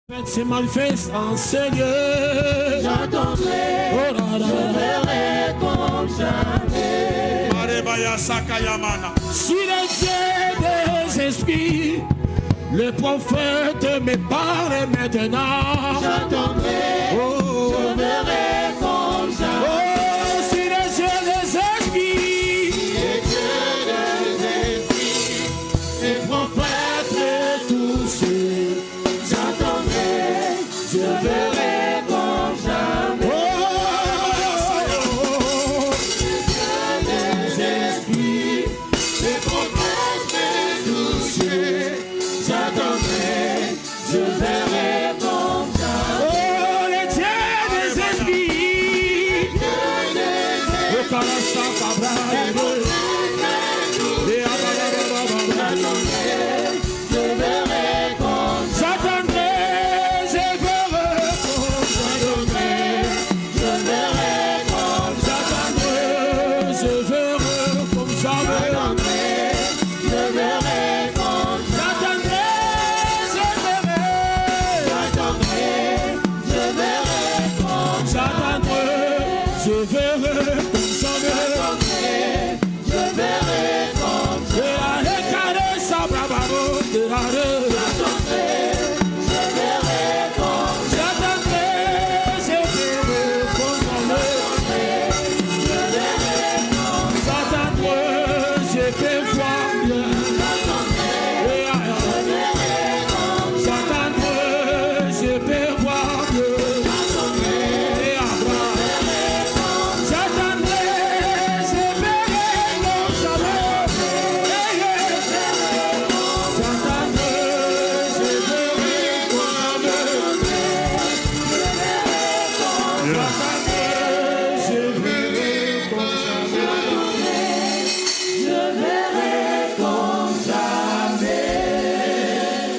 Se manifeste en Seigneur. J'attendrai, je verrai comme jamais. Si les dieux des esprits, le prophète me parle maintenant. J'attendrai, je verrai comme jamais. Oh, si les dieux des esprits, Les dieux des esprits, les prophètes et tous ceux, j'attendrai, je verrai comme jamais. Les esprits, les prophètes et tous ceux, j'attendrai, je verrai comme jamais. oh, les dieux des esprits, le carassa cabral.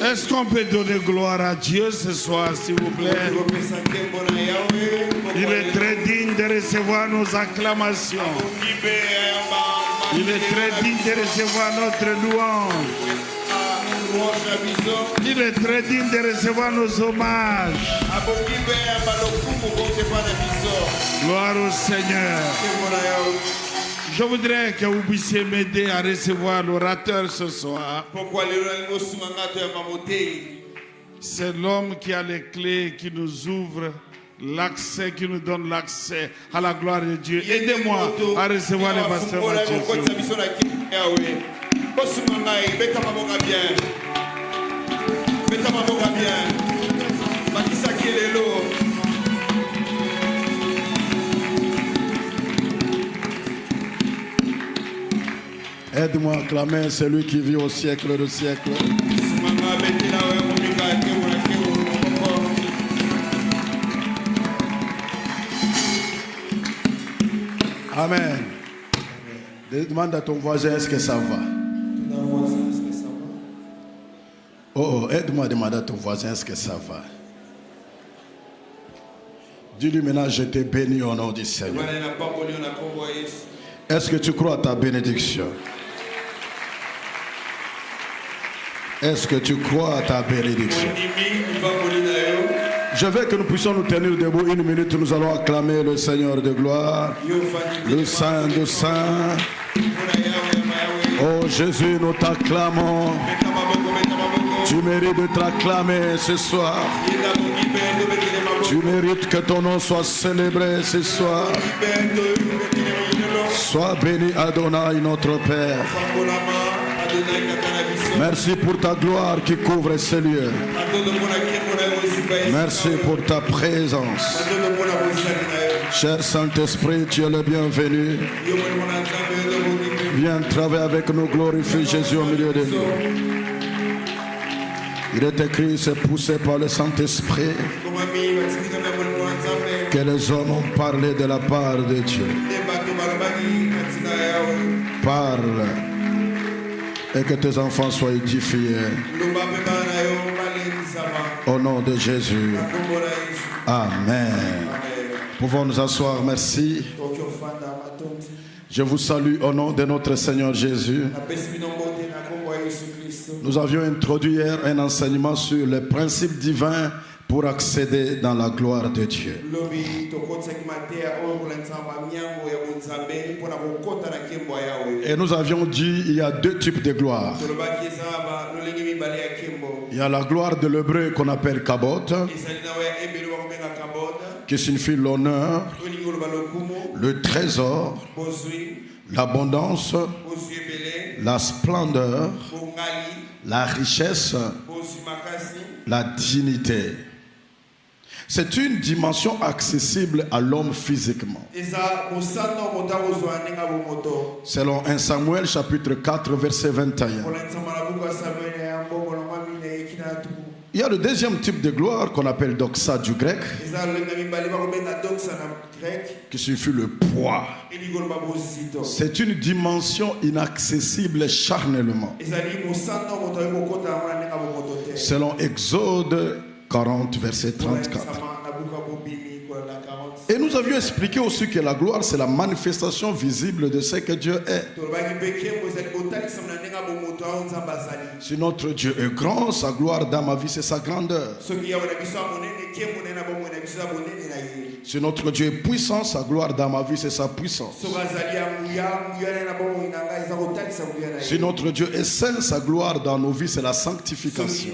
Est-ce qu'on peut donner gloire à Dieu ce soir, s'il vous plaît? Il est très digne de recevoir nos acclamations. Il est très digne de recevoir notre louange. Il est très digne de recevoir nos hommages. Gloire au Seigneur. Je voudrais que vous puissiez m'aider à recevoir l'orateur ce soir. C'est l'homme qui a les clés, qui nous ouvre l'accès, qui nous donne l'accès à la gloire de Dieu. Aidez-moi à recevoir les pasteurs Mathieu. Aide-moi à acclamer celui qui vit au siècle de siècle. Amen. Demande à ton voisin, est-ce que ça va? Oh, aide-moi à demander à ton voisin, est-ce que ça va? Dis-lui maintenant, je te bénis au nom du Seigneur. Est-ce que tu crois à ta bénédiction? Est-ce que tu crois à ta bénédiction? Je veux que nous puissions nous tenir debout une minute. Nous allons acclamer le Seigneur de gloire, le Saint de Saints. Oh Jésus, nous t'acclamons. Tu mérites d'être acclamé ce soir. Tu mérites que ton nom soit célébré ce soir. Sois béni Adonai, notre Père. Merci pour ta gloire qui couvre ces lieux. Merci pour ta présence. Cher Saint-Esprit, tu es le bienvenu. Viens travailler avec nous, glorifie Jésus au milieu de nous. Il est écrit, c'est poussé par le Saint-Esprit que les hommes ont parlé de la part de Dieu. Parle et que tes enfants soient édifiés. Au nom de Jésus. Amen. Pouvons nous asseoir, merci. Je vous salue au nom de notre Seigneur Jésus. Nous avions introduit hier un enseignement sur les principes divins pour accéder dans la gloire de Dieu. Et nous avions dit il y a deux types de gloire. Il y a la gloire de l'hébreu qu'on appelle kabod, qui signifie l'honneur, le trésor, l'abondance, la splendeur, la richesse, la dignité. C'est une dimension accessible à l'homme physiquement. Selon 1 Samuel chapitre 4 verset 21. Il y a le deuxième type de gloire qu'on appelle doxa du grec, qui signifie le poids. C'est une dimension inaccessible charnellement. Selon Exode 40 verset 34. Et nous avions expliqué aussi que la gloire, c'est la manifestation visible de ce que Dieu est. Si notre Dieu est grand, sa gloire dans ma vie, c'est sa grandeur. Si notre Dieu est puissant, sa gloire dans ma vie, c'est sa puissance. Si notre Dieu est saint, sa gloire dans nos vies, c'est la sanctification.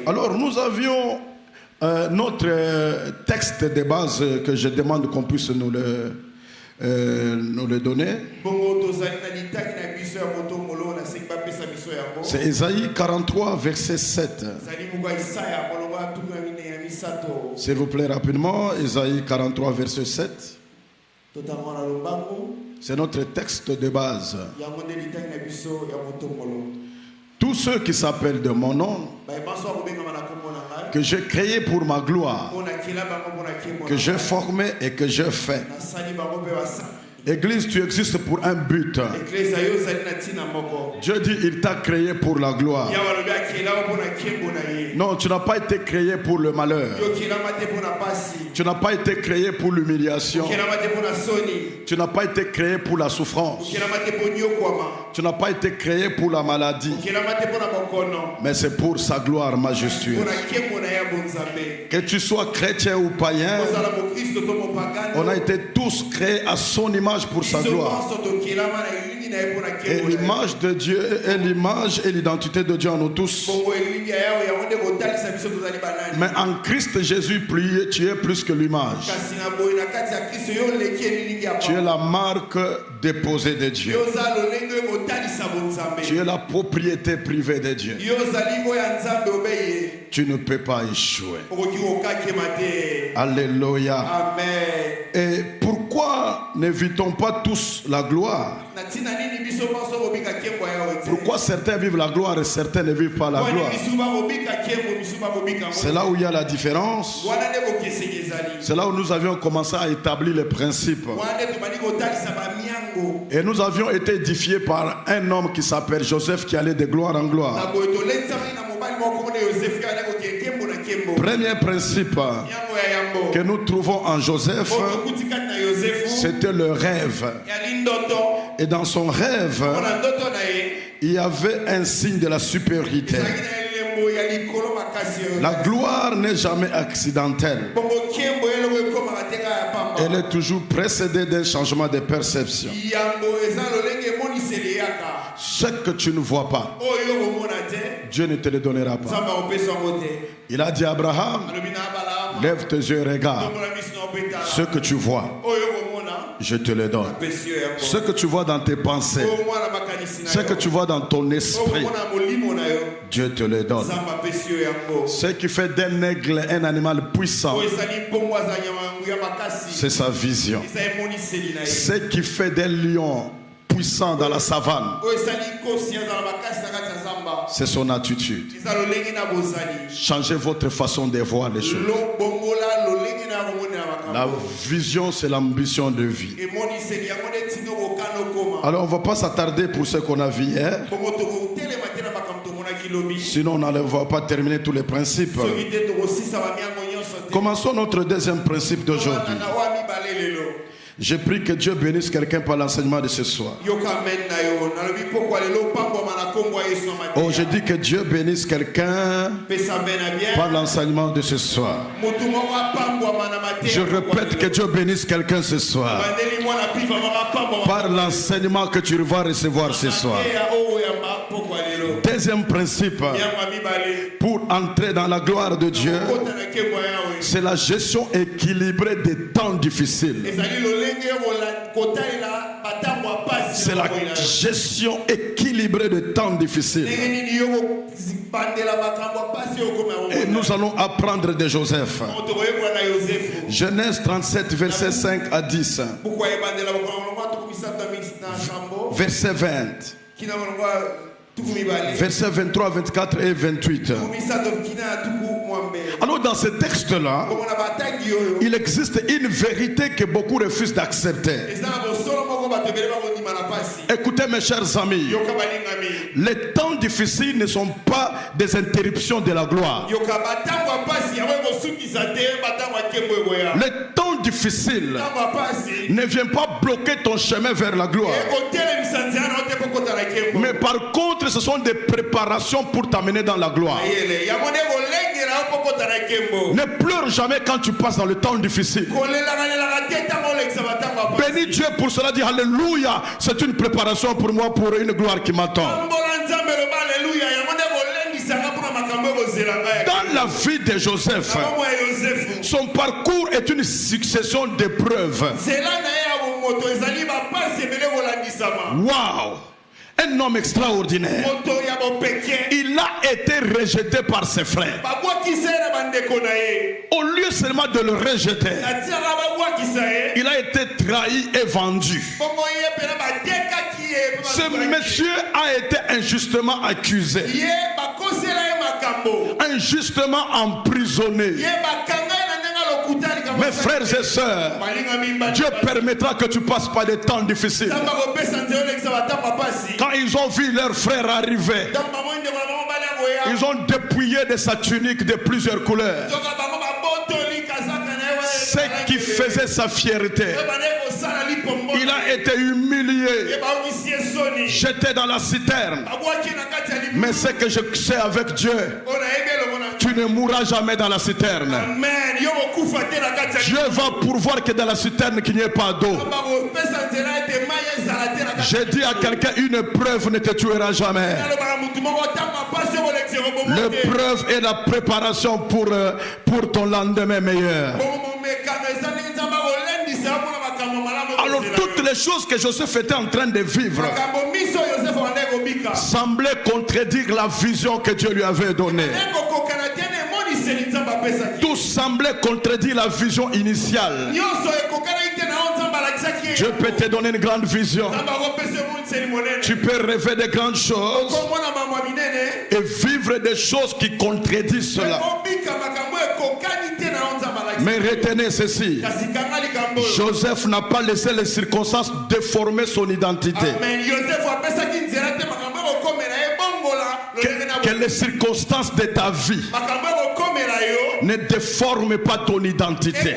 Alors nous avions notre texte de base que je demande qu'on puisse nous le donner. C'est Ésaïe 43 verset 7. S'il vous plaît rapidement, Ésaïe 43 verset 7. C'est notre texte de base. Tous ceux qui s'appellent de mon nom, que j'ai créé pour ma gloire, que j'ai formé et que j'ai fait. Église, tu existes pour un but. Dieu dit, il t'a créé pour la gloire. Non, tu n'as pas été créé pour le malheur. Tu n'as pas été créé pour l'humiliation. Tu n'as pas été créé pour la souffrance. Tu n'as pas été créé pour la maladie. Mais c'est pour sa gloire majestueuse. Que tu sois chrétien ou païen, on a été tous créés à son image pour sa gloire. Et l'image de Dieu est l'image et l'identité de Dieu en nous tous. Mais en Christ Jésus, tu es plus que l'image. Tu es la marque déposée de Dieu. Tu es la propriété privée de Dieu. Tu ne peux pas échouer. Alléluia. Et pourquoi n'évitons pas tous la gloire? Pourquoi certains vivent la gloire et certains ne vivent pas la gloire? C'est là où il y a la différence. C'est là où nous avions commencé à établir les principes. Et nous avions été édifiés par un homme qui s'appelle Joseph, qui allait de gloire en gloire. Premier principe que nous trouvons en Joseph, c'était le rêve. Et dans son rêve, il y avait un signe de la supériorité. La gloire n'est jamais accidentelle. Elle est toujours précédée d'un changement de perception. Ce que tu ne vois pas, Dieu ne te le donnera pas. Il a dit à Abraham, lève tes yeux et regarde. Ce que tu vois, je te le donne. Ce que tu vois dans tes pensées, ce que tu vois dans ton esprit, Dieu te le donne. Ce qui fait d'un aigle un animal puissant, c'est sa vision. Ce qui fait d'un lion puissant dans la savane, c'est son attitude. Changez votre façon de voir les choses. La vision, c'est l'ambition de vie. Alors on ne va pas s'attarder pour ce qu'on a vu hier. Sinon on ne va pas terminer tous les principes. Commençons notre deuxième principe d'aujourd'hui. Je prie que Dieu bénisse quelqu'un par l'enseignement de ce soir. Oh, je dis que Dieu bénisse quelqu'un par l'enseignement de ce soir. Je répète que Dieu bénisse quelqu'un ce soir par l'enseignement que tu vas recevoir ce soir. Deuxième principe pour entrer dans la gloire de Dieu, c'est la gestion équilibrée des temps difficiles. C'est la gestion équilibrée des temps difficiles. Et nous allons apprendre de Joseph. Genèse 37, verset 5 à 10. Verset 20. Versets 23, 24 et 28. Alors dans ce texte-là, il existe une vérité que beaucoup refusent d'accepter. Écoutez mes chers amis, les temps difficiles ne sont pas des interruptions de la gloire. Les temps difficiles ne viennent pas bloquer ton chemin vers la gloire. Mais par contre, ce sont des préparations pour t'amener dans la gloire. Ne pleure jamais quand tu passes dans le temps difficile. Bénis Dieu pour cela, dit alléluia, c'est une préparation pour moi pour une gloire qui m'attend. Dans la vie de Joseph, son parcours est une succession d'épreuves. Waouh! Un homme extraordinaire. Il a été rejeté par ses frères. Au lieu seulement de le rejeter, il a été trahi et vendu. Ce monsieur a été injustement accusé, injustement emprisonné. Mes frères et sœurs, Dieu permettra que tu passes par des temps difficiles. Quand ils ont vu leurs frères arriver, ils ont dépouillé de sa tunique de plusieurs couleurs, ce qui faisait sa fierté. Il a été humilié, jeté dans la citerne. Mais ce que je sais avec Dieu, tu ne mourras jamais dans la citerne. Dieu va pourvoir que dans la citerne qu'il n'y ait pas d'eau. J'ai dit à quelqu'un, une épreuve ne te tuera jamais. L'épreuve est la préparation pour ton lendemain meilleur. Alors toutes les choses que Joseph était en train de vivre semblaient contredire la vision que Dieu lui avait donnée. Tout semblait contredire la vision initiale. Dieu peut te donner une grande vision. Tu peux rêver de grandes choses et vivre des choses qui contredisent cela. Mais retenez ceci, Joseph n'a pas laissé les circonstances déformer son identité. Que les circonstances de ta vie ne déforment pas ton identité.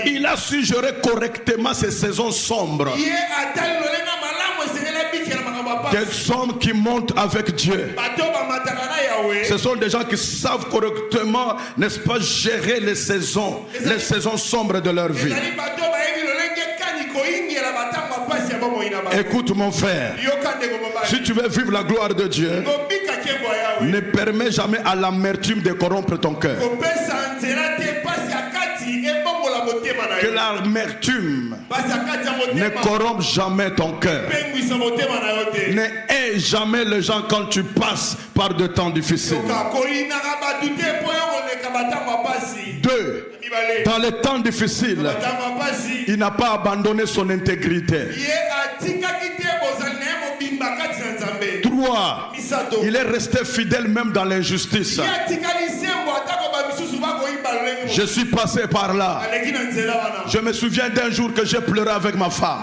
Il a su gérer correctement ces saisons sombres. Des hommes qui montent avec Dieu, ce sont des gens qui savent correctement, n'est-ce pas, gérer les saisons sombres de leur vie. Écoute mon frère, si tu veux vivre la gloire de Dieu, ne permets jamais à l'amertume de corrompre ton cœur. Que l'amertume ne corrompe jamais ton cœur. Ne hais jamais les gens quand tu passes par de temps difficiles. 2. Dans les temps difficiles, il n'a pas abandonné son intégrité. 3. Il est resté fidèle même dans l'injustice. Je suis passé par là. Je me souviens d'un jour que j'ai pleuré avec ma femme.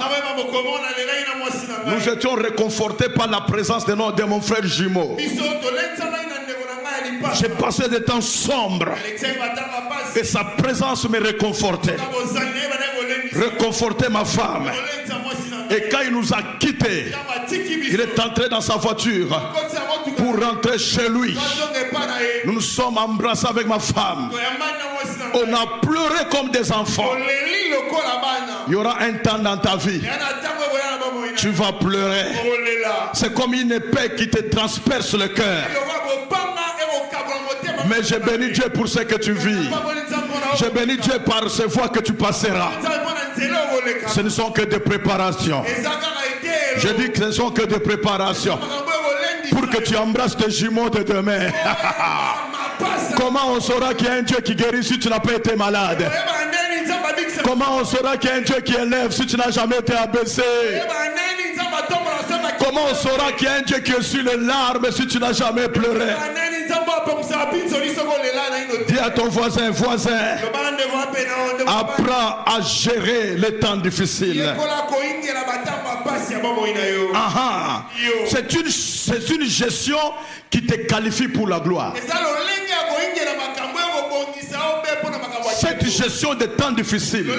Nous étions réconfortés par la présence de mon frère jumeau. J'ai passé des temps sombres et sa présence me réconfortait. réconforter ma femme. Et quand il nous a quittés, il est entré dans sa voiture pour rentrer chez lui. Nous nous sommes embrassés avec ma femme. On a pleuré comme des enfants. Il y aura un temps dans ta vie, tu vas pleurer. C'est comme une épée qui te transperce le cœur. Mais je bénis Dieu pour ce que tu vis. Je bénis Dieu par ces voies que tu passeras. Ce ne sont que des préparations. Je dis que ce ne sont que des préparations pour que tu embrasses tes jumeaux de demain. Comment on saura qu'il y a un Dieu qui guérit si tu n'as pas été malade? Comment on saura qu'il y a un Dieu qui élève si tu n'as jamais été abaissé? Comment on saura qu'il y a un Dieu qui essuie les larmes si tu n'as jamais pleuré? Dis à ton voisin, apprends à gérer les temps difficiles. C'est une gestion qui te qualifie pour la gloire. Cette gestion des temps difficiles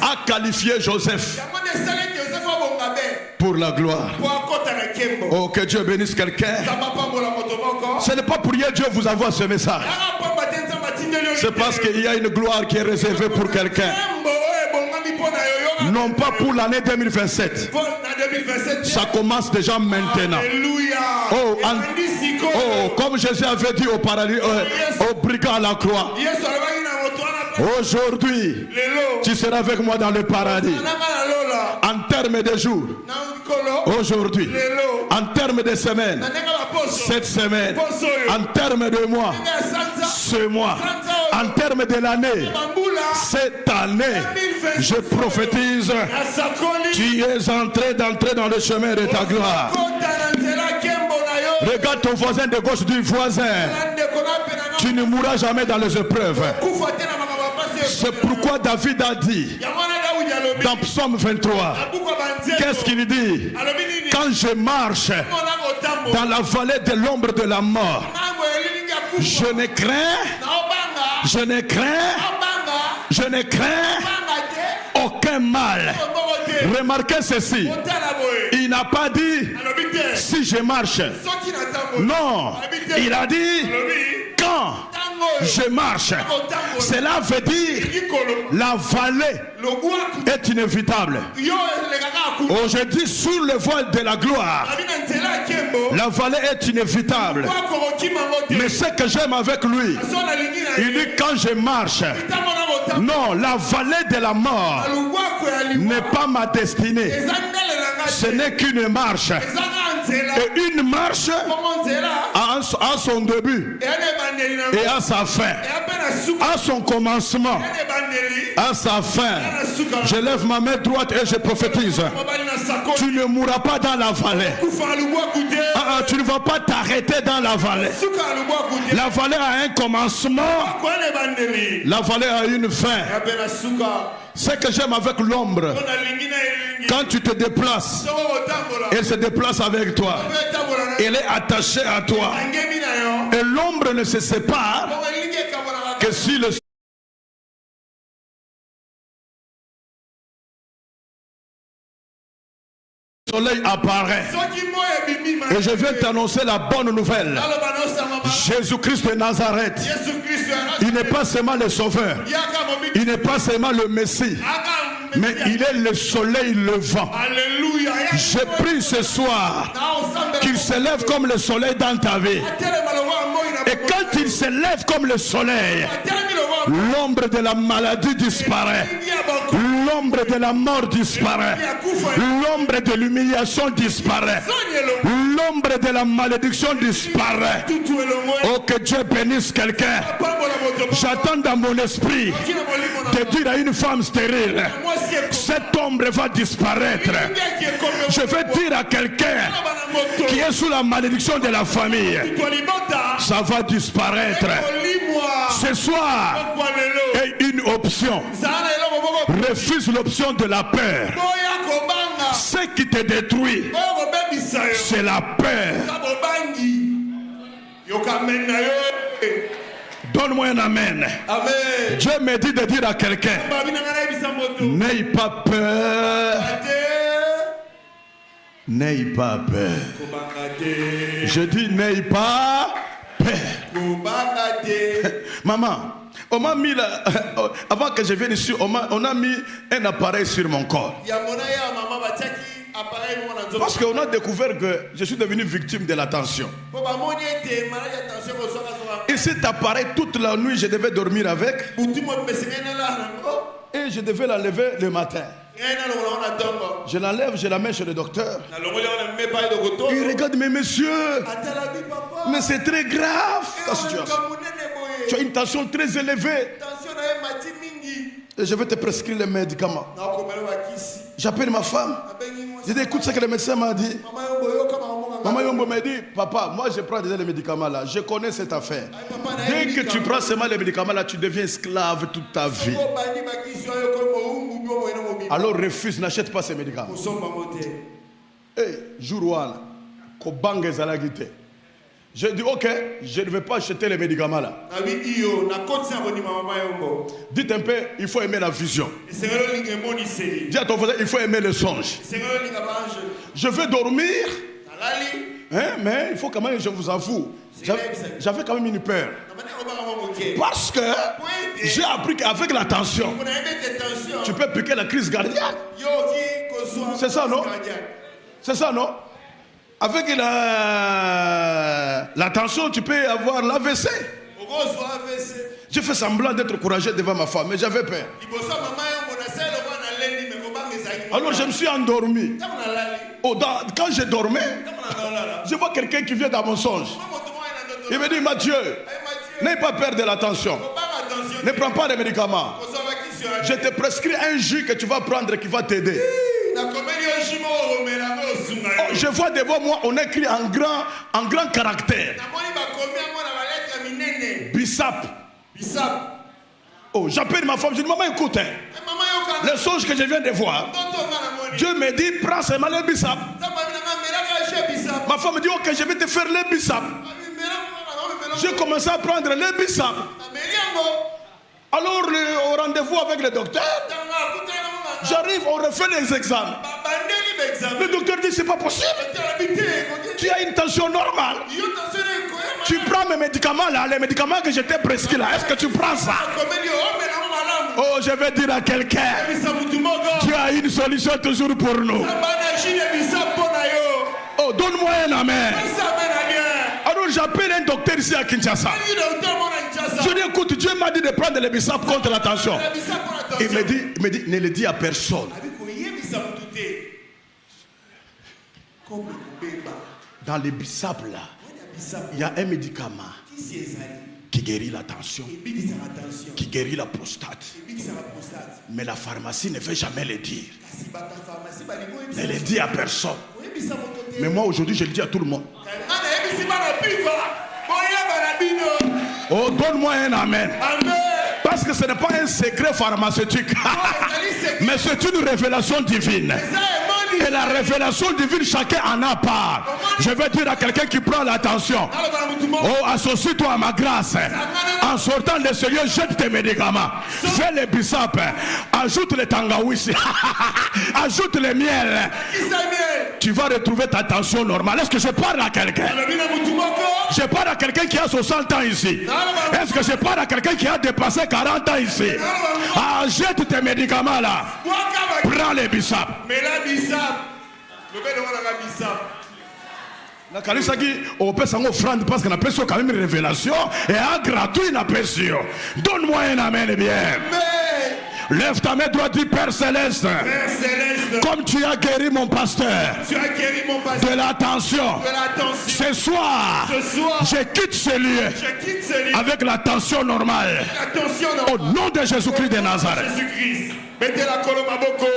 a qualifié Joseph pour la gloire. Oh, que Dieu bénisse quelqu'un. Ce n'est pas pour rien que Dieu vous envoie ce message. C'est parce qu'il y a une gloire qui est réservée pour quelqu'un. Non pas pour l'année 2027. Ça commence déjà maintenant. Oh, comme Jésus avait dit au brigand à la croix. Aujourd'hui, tu seras avec moi dans le paradis. En termes de jours, aujourd'hui, en termes de semaines, cette semaine, en termes de mois, ce mois, en termes de l'année, cette année, je prophétise, tu es entré dans le chemin de ta gloire. Regarde ton voisin de gauche, du voisin, tu ne mourras jamais dans les épreuves. C'est pourquoi David a dit dans Psaume 23, qu'est-ce qu'il dit? Quand je marche dans la vallée de l'ombre de la mort, je ne crains aucun mal. Remarquez ceci, il n'a pas dit si je marche. Non, il a dit quand je marche. Cela veut dire la vallée est inévitable. Oh, je dis sous le voile de la gloire, la vallée est inévitable. Mais ce que j'aime avec lui, il dit quand je marche, non, la vallée de la mort n'est pas ma destinée. Ce n'est qu'une marche. Et une marche a son début et à sa fin, à son commencement, à sa fin. Je lève ma main droite et je prophétise. Tu ne mourras pas dans la vallée. Tu ne vas pas t'arrêter dans la vallée. La vallée a un commencement. La vallée a une fin. Ce que j'aime avec l'ombre, quand tu te déplaces, elle se déplace avec toi. Elle est attachée à toi. Et l'ombre ne se sépare que si le soleil apparaît. Et je viens t'annoncer la bonne nouvelle. Jésus-Christ de Nazareth, il n'est pas seulement le sauveur, il n'est pas seulement le Messie, mais il est le soleil levant. Je prie ce soir qu'il se lève comme le soleil dans ta vie. Et quand il se lève comme le soleil, l'ombre de la maladie disparaît, l'ombre de la mort disparaît, l'ombre de l'humiliation disparaît, l'ombre de la malédiction disparaît. Oh, que Dieu bénisse quelqu'un. J'attends dans mon esprit de dire à une femme stérile, cette ombre va disparaître. Je vais dire à quelqu'un qui est sous la malédiction de la famille, ça va disparaître. Ce soir est une option. Refuse l'option de la peur. Ce qui te détruit, c'est la peur. Donne-moi un amen. Amen. Dieu me dit de dire à quelqu'un, n'aie pas peur. N'aie pas peur. Je dis n'aie pas peur. Maman, on m'a mis là, avant que je vienne ici, on a mis un appareil sur mon corps. Parce qu'on a découvert que je suis devenu victime de la tension. Et cet appareil, toute la nuit, je devais dormir avec. Et je devais l'enlever le matin. Je l'enlève, je la mets chez le docteur. Il regarde, mais monsieur, mais c'est très grave ta situation. Tu as une tension très élevée. Et je vais te prescrire les médicaments. J'appelle ma femme. Je dis, écoute ce que le médecin m'a dit. Maman Yombo m'a dit, papa, moi je prends déjà les médicaments là. Je connais cette affaire. Dès que tu prends seulement les médicaments là, tu deviens esclave toute ta vie. Alors refuse, n'achète pas ces médicaments. Hey, jour one, Kobange Zalagite. Je dis ok, je ne vais pas acheter les médicaments là. Dites un peu, il faut aimer la vision. Dis à ton voisin, il faut aimer le songe. Je veux dormir, hein, mais il faut quand même, je vous avoue, j'avais quand même une peur. Parce que j'ai appris qu'avec la tension, tu peux piquer la crise cardiaque. C'est ça, non? C'est ça, non? Avec la tension, tu peux avoir l'AVC. J'ai fait semblant d'être courageux devant ma femme, mais j'avais peur. Alors je me suis endormi. Quand je dormais, je vois quelqu'un qui vient dans mon songe. Il me dit, Mathieu, n'aie pas peur de la tension. Ne prends pas de médicaments. Je te prescris un jus que tu vas prendre qui va t'aider. Oh, je vois devant moi, on écrit en grand caractère. Bissap. Oh, j'appelle ma femme, je dis, maman, écoute, hein, le songe que je viens de voir, Dieu me dit, prends seulement le bissap. Ma femme me dit, ok, je vais te faire le bissap. J'ai commencé à prendre le bissap. Alors, au rendez-vous avec le docteur, j'arrive, on refait les examens. Le docteur dit, c'est pas possible. Tu as une tension normale. Tu prends mes médicaments là, les médicaments que je t'ai prescrits là. Est-ce que tu prends ça? Oh, je vais dire à quelqu'un, tu as une solution toujours pour nous. Oh, donne-moi un amen. Alors j'appelle un docteur ici à Kinshasa. Je dis, écoute, Dieu m'a dit de prendre les bissap contre la tension. Il me dit, ne le dis à personne. Dans les bissap là, il y a un médicament qui guérit la tension, qui guérit la prostate. Mais la pharmacie ne fait jamais le dire. Ne le dit à personne. Mais moi aujourd'hui je le dis à tout le monde. Oh, donne-moi un amen. Parce que ce n'est pas un secret pharmaceutique. Mais c'est une révélation divine. Et la révélation divine, chacun en a part. Je vais dire à quelqu'un qui prend l'attention. Oh, associe-toi à ma grâce. En sortant de ce lieu, jette tes médicaments. Fais les bissap. Ajoute les tangaouis. Ajoute les miel. Tu vas retrouver ta tension normale. Est-ce que je parle à quelqu'un? Je parle à quelqu'un qui a 60 ans ici. Est-ce que je parle à quelqu'un qui a dépassé 40 ans ici? Ah, jette tes médicaments là. Prends les bissap. La Kalisaki, on peut s'en offrande parce qu'on a besoin quand même une révélation et un gratuit une appréciation. Donne-moi un amen bien. Lève ta main droite, dis Père Céleste. Père Céleste, comme tu as guéri mon pasteur, tu as guéri mon pasteur de la tension. Ce soir, je quitte ce lieu avec la tension normale. Au nom de Jésus-Christ de Nazareth. Mettez la colonne à Boko.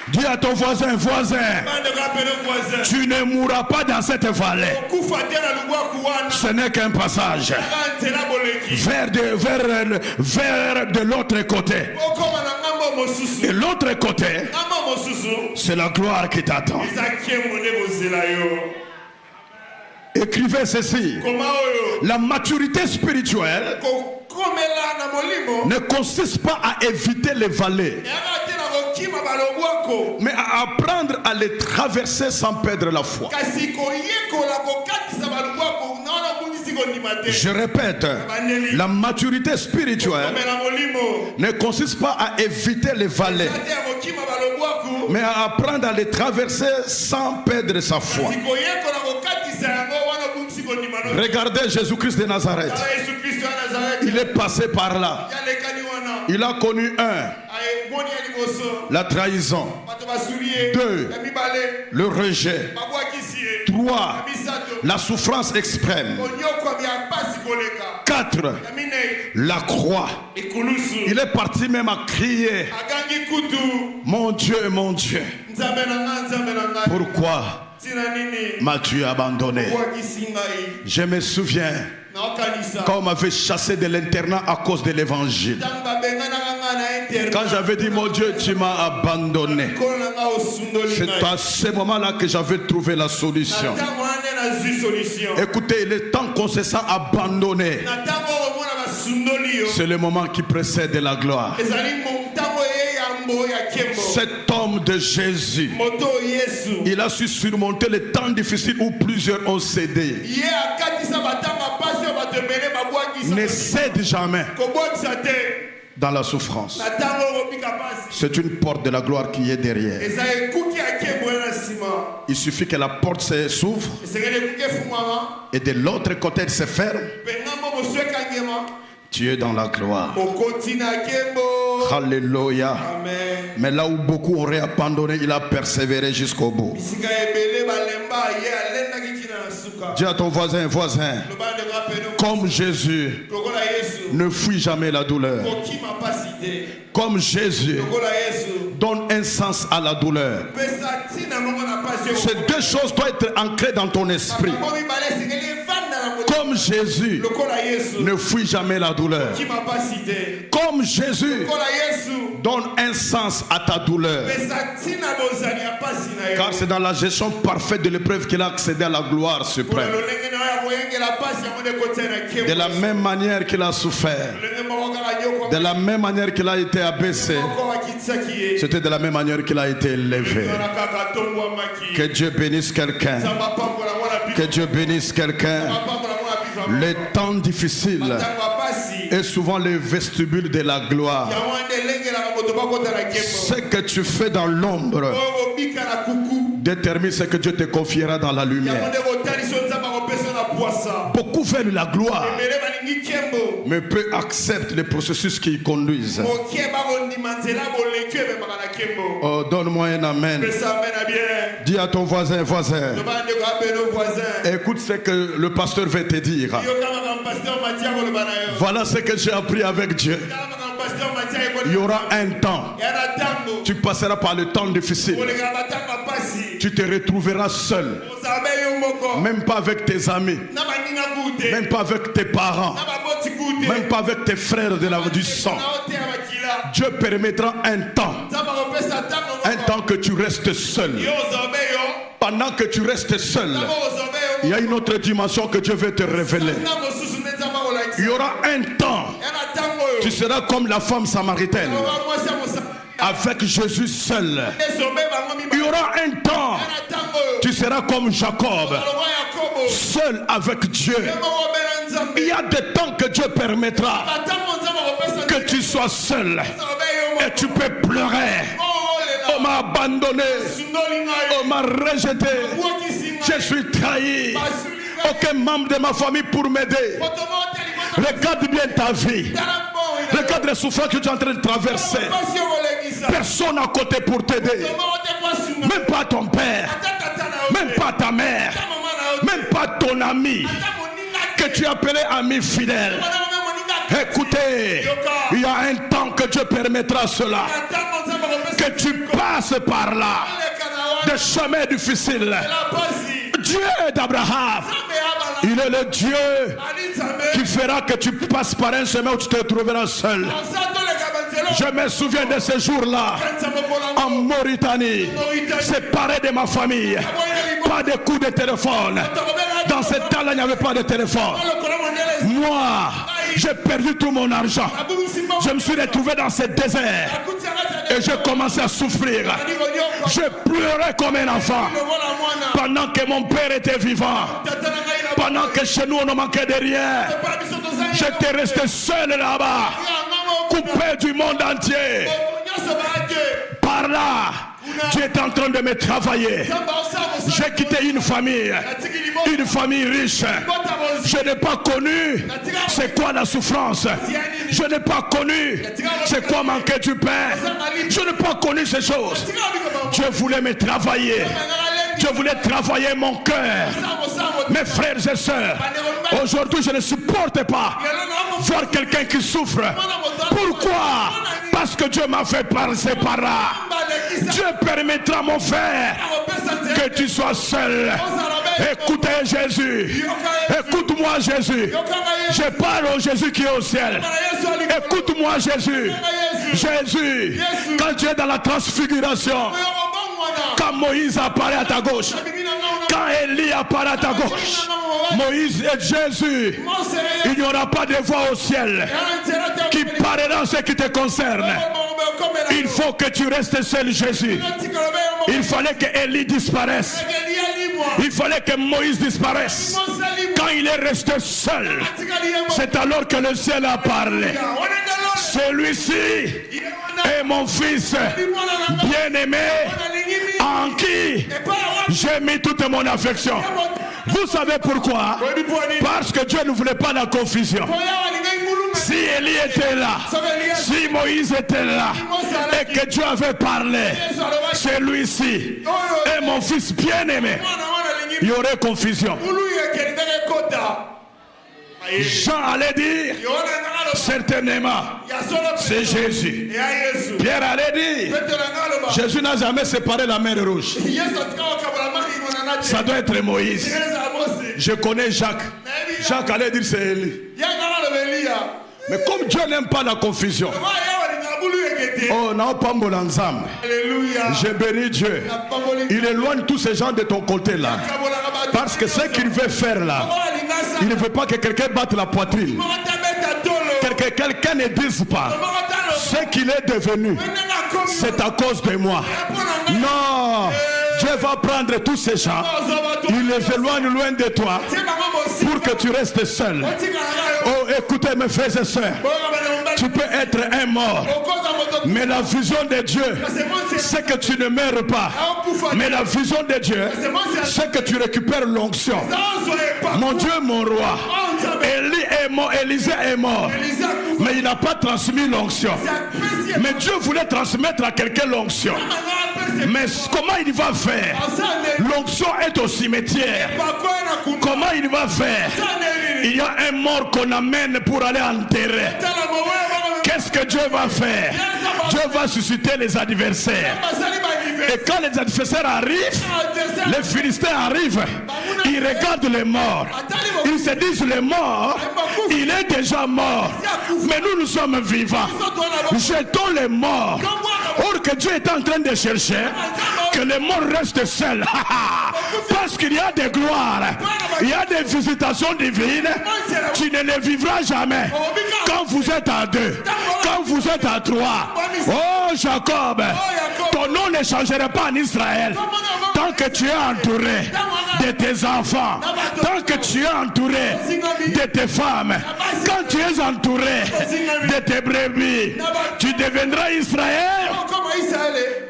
Dis à ton voisin, tu ne mourras pas dans cette vallée. Ce n'est qu'un passage vers de l'autre côté. Et l'autre côté, c'est la gloire qui t'attend. Et Écrivez ceci. La maturité spirituelle ne consiste pas à éviter les vallées, mais à apprendre à les traverser sans perdre la foi. Je répète, la maturité spirituelle ne consiste pas à éviter les vallées, mais à apprendre à les traverser sans perdre sa foi. Regardez Jésus-Christ de Nazareth. Il est passé par là. Il a connu la trahison. 2, le rejet. 3, la souffrance extrême. 4, la croix. Il est parti même à crier, mon Dieu, pourquoi m'as-tu abandonné? Je me souviens quand on m'avait chassé de l'internat à cause de l'évangile. Quand j'avais dit mon Dieu, tu m'as abandonné, c'est à ce moment-là que j'avais trouvé la solution. Écoutez, il est temps qu'on se sent abandonné. C'est le moment qui précède la gloire. Cet homme de Jésus, il a su surmonter les temps difficiles où plusieurs ont cédé. Ne cède jamais dans la souffrance. C'est une porte de la gloire qui est derrière. Il suffit que la porte s'ouvre et de l'autre côté elle se ferme. Tu es dans la gloire. Alléluia. Mais là où beaucoup auraient abandonné, il a persévéré jusqu'au bout. Dis à ton voisin, comme Jésus ne fuit jamais la douleur, comme Jésus donne un sens à la douleur. Ces deux choses doivent être ancrées dans ton esprit. Comme Jésus ne fuit jamais la douleur, comme Jésus donne un sens à ta douleur, car c'est dans la gestion parfaite de l'épreuve qu'il a accédé à la gloire suprême. De la même manière qu'il a souffert, de la même manière qu'il a été abaissé, c'était de la même manière qu'il a été élevé. Que Dieu bénisse quelqu'un. Que Dieu bénisse quelqu'un. Les temps difficiles est souvent le vestibule de la gloire. Ce que tu fais dans l'ombre détermine ce que Dieu te confiera dans la lumière. Beaucoup veulent la gloire, mais peu acceptent les processus qui y conduisent. Oh, donne-moi un amen. Dis à ton voisin, écoute ce que le pasteur va te dire. Voilà ce que j'ai appris avec Dieu. Il y aura un temps, tu passeras par le temps difficile. Tu te retrouveras seul, même pas avec tes amis, même pas avec tes parents, même pas avec tes frères du sang. Dieu permettra un temps que tu restes seul. Pendant que tu restes seul, il y a une autre dimension que Dieu veut te révéler. Il y aura un temps, tu seras comme la femme samaritaine, avec Jésus seul. Il y aura un temps, tu seras comme Jacob, seul avec Dieu. Il y a des temps que Dieu permettra que tu sois seul et tu peux pleurer. On m'a abandonné, on m'a rejeté, je suis trahi. Aucun membre de ma famille pour m'aider. Regarde bien ta vie. Regarde les souffrances que tu es en train de traverser. Personne à côté pour t'aider. Même pas ton père, même pas ta mère, même pas ton ami que tu appelais ami fidèle. Écoutez, il y a un temps que Dieu permettra cela, que tu passes par là, des chemins difficiles. Dieu d'Abraham, il est le Dieu qui fera que tu passes par un chemin où tu te trouveras seul. Je me souviens de ce jour-là en Mauritanie, séparé de ma famille, pas de coup de téléphone. Dans ce temps-là, il n'y avait pas de téléphone. Moi, j'ai perdu tout mon argent. Je me suis retrouvé dans ce désert. Et j'ai commencé à souffrir. Je pleurais comme un enfant. Pendant que mon père était vivant. Pendant que chez nous on ne manquait de rien. J'étais resté seul là-bas. Coupé du monde entier. Par là, Dieu est en train de me travailler. J'ai quitté une famille riche. Je n'ai pas connu c'est quoi la souffrance. Je n'ai pas connu c'est quoi manquer du pain. Je n'ai pas connu ces choses. Dieu voulait me travailler. Dieu voulait travailler mon cœur. Mes frères et sœurs, aujourd'hui je ne supporte pas voir quelqu'un qui souffre. Pourquoi? Parce que Dieu m'a fait passer par là. Dieu permettra, mon frère, que tu sois seul. Écoutez Jésus. Écoute-moi Jésus. Je parle au Jésus qui est au ciel. Écoute-moi Jésus. Jésus, quand tu es dans la transfiguration, quand Moïse apparaît à ta gauche, quand Élie apparaît à ta gauche, Moïse et Jésus, il n'y aura pas de voix au ciel qui parlera ce qui te concerne. Il faut que tu restes seul, Jésus. Il fallait que Élie disparaisse. Il fallait que Moïse disparaisse. Quand il est resté seul, c'est alors que le ciel a parlé. Celui-ci est mon fils bien-aimé, en qui j'ai mis toute mon affection. Vous savez pourquoi? Parce que Dieu ne voulait pas la confusion. Si Élie était là, si Moïse était là, et que Dieu avait parlé, celui-ci est mon fils bien-aimé, il y aurait confusion. Jean allait dire certainement c'est Jésus. Pierre allait dire Jésus n'a jamais séparé la mer Rouge. Ça doit être Moïse. Je connais Jacques. Jacques allait dire c'est Élie. Mais comme Dieu n'aime pas la confusion, oh non, pas mon ensemble. Je bénis Dieu. Il éloigne tous ces gens de ton côté là. Parce que ce qu'il veut faire là, il ne veut pas que quelqu'un batte la poitrine. Que quelqu'un ne dise pas ce qu'il est devenu. C'est à cause de moi. Non. Dieu va prendre tous ces gens. Il les éloigne loin de toi pour que tu restes seul. Oh, écoutez mes frères et sœurs. Tu peux être un mort. Mais la vision de Dieu, c'est que tu ne meurs pas. Mais la vision de Dieu, c'est que tu récupères l'onction. Mon Dieu, mon roi. Élie est mort, Élisée est mort. Mais il n'a pas transmis l'onction. Mais Dieu voulait transmettre à quelqu'un l'onction. Mais comment il va faire? L'onction est au cimetière. Comment il va faire? Il y a un mort qu'on amène pour aller enterrer. Qu'est-ce que Dieu va faire? Dieu va susciter les adversaires. Et quand les adversaires arrivent, les Philistins arrivent, ils regardent les morts. Ils se disent les morts, il est déjà mort. Mais nous sommes vivants. Jetons les morts. Or que Dieu est en train de chercher que les morts restent seuls. Parce qu'il y a des gloires, il y a des visitations divines. Tu ne les vivras jamais. Quand vous êtes à deux, quand vous êtes à trois. Oh Jacob, ton nom ne changera pas en Israël. Tant que tu es entouré de tes enfants, tant que tu es entouré de tes femmes, quand tu es entouré de tes brebis, tu deviendras Israël.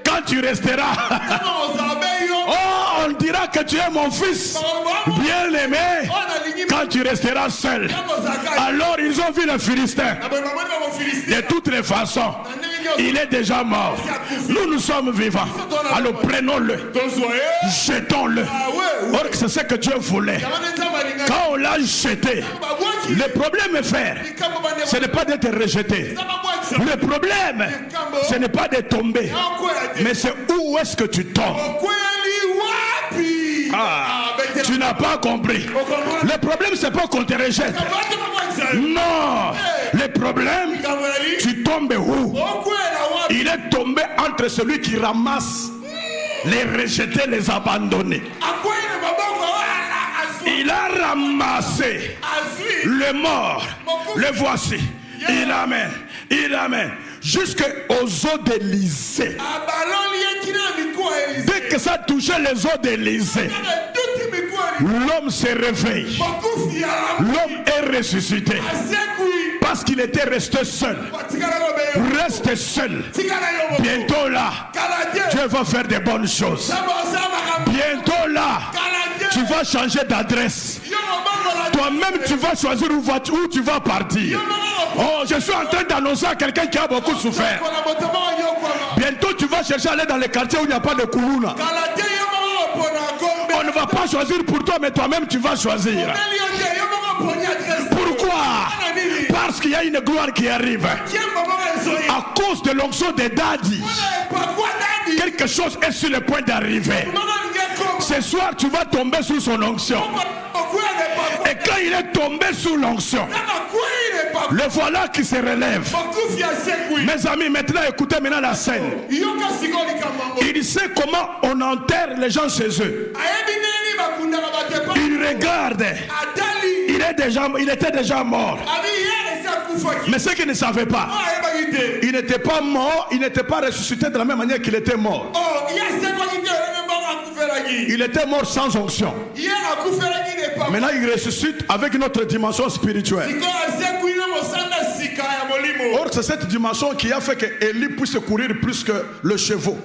Quand tu resteras, oh, on dira que tu es mon fils bien-aimé. Quand tu resteras seul, alors ils ont vu le Philistin. De toutes les façons, il est déjà mort. Nous sommes vivants. Alors prenons-le, jetons-le. Or c'est ce que Dieu voulait. Quand on l'a jeté, le problème est faire, ce n'est pas d'être rejeté. Le problème, ce n'est pas de tomber, mais c'est où est-ce que tu tombes. Ah, tu n'as pas compris. Le problème, c'est pas qu'on te rejette. Non. Le problème, tu tombes où? Il est tombé entre celui qui ramasse les rejetés, les abandonnés. Il a a ramassé le mort. Le voici. Il amène. Il amène. Jusqu'aux eaux d'Élysée. Dès que ça touchait les eaux d'Élysée, l'homme se réveille. L'homme est ressuscité. Parce qu'il était resté seul. Reste seul. Bientôt là, Dieu va faire des bonnes choses. Bientôt là, tu vas changer d'adresse. Toi-même, tu vas choisir où tu vas partir. Oh, je suis en train d'annoncer à quelqu'un qui a beaucoup souffert. Bientôt, tu vas chercher à aller dans les quartiers où il n'y a pas de koulouna. On ne va pas choisir pour toi, mais toi-même, tu vas choisir. Pourquoi? Parce qu'il y a une gloire qui arrive. À cause de l'onction des dadis, quelque chose est sur le point d'arriver. Ce soir, tu vas tomber sous son onction. Et quand il est tombé sous l'onction, le voilà qui se relève. Mes amis, maintenant écoutez maintenant la scène. Il sait comment on enterre les gens chez eux. Il regarde. Il était déjà mort. Mais ce qu'il ne savait pas, il n'était pas mort, il n'était pas ressuscité de la même manière qu'il était mort. Il était mort sans onction. Maintenant il ressuscite avec une autre dimension spirituelle. Or c'est cette dimension qui a fait que Élie puisse courir plus que le chevaux.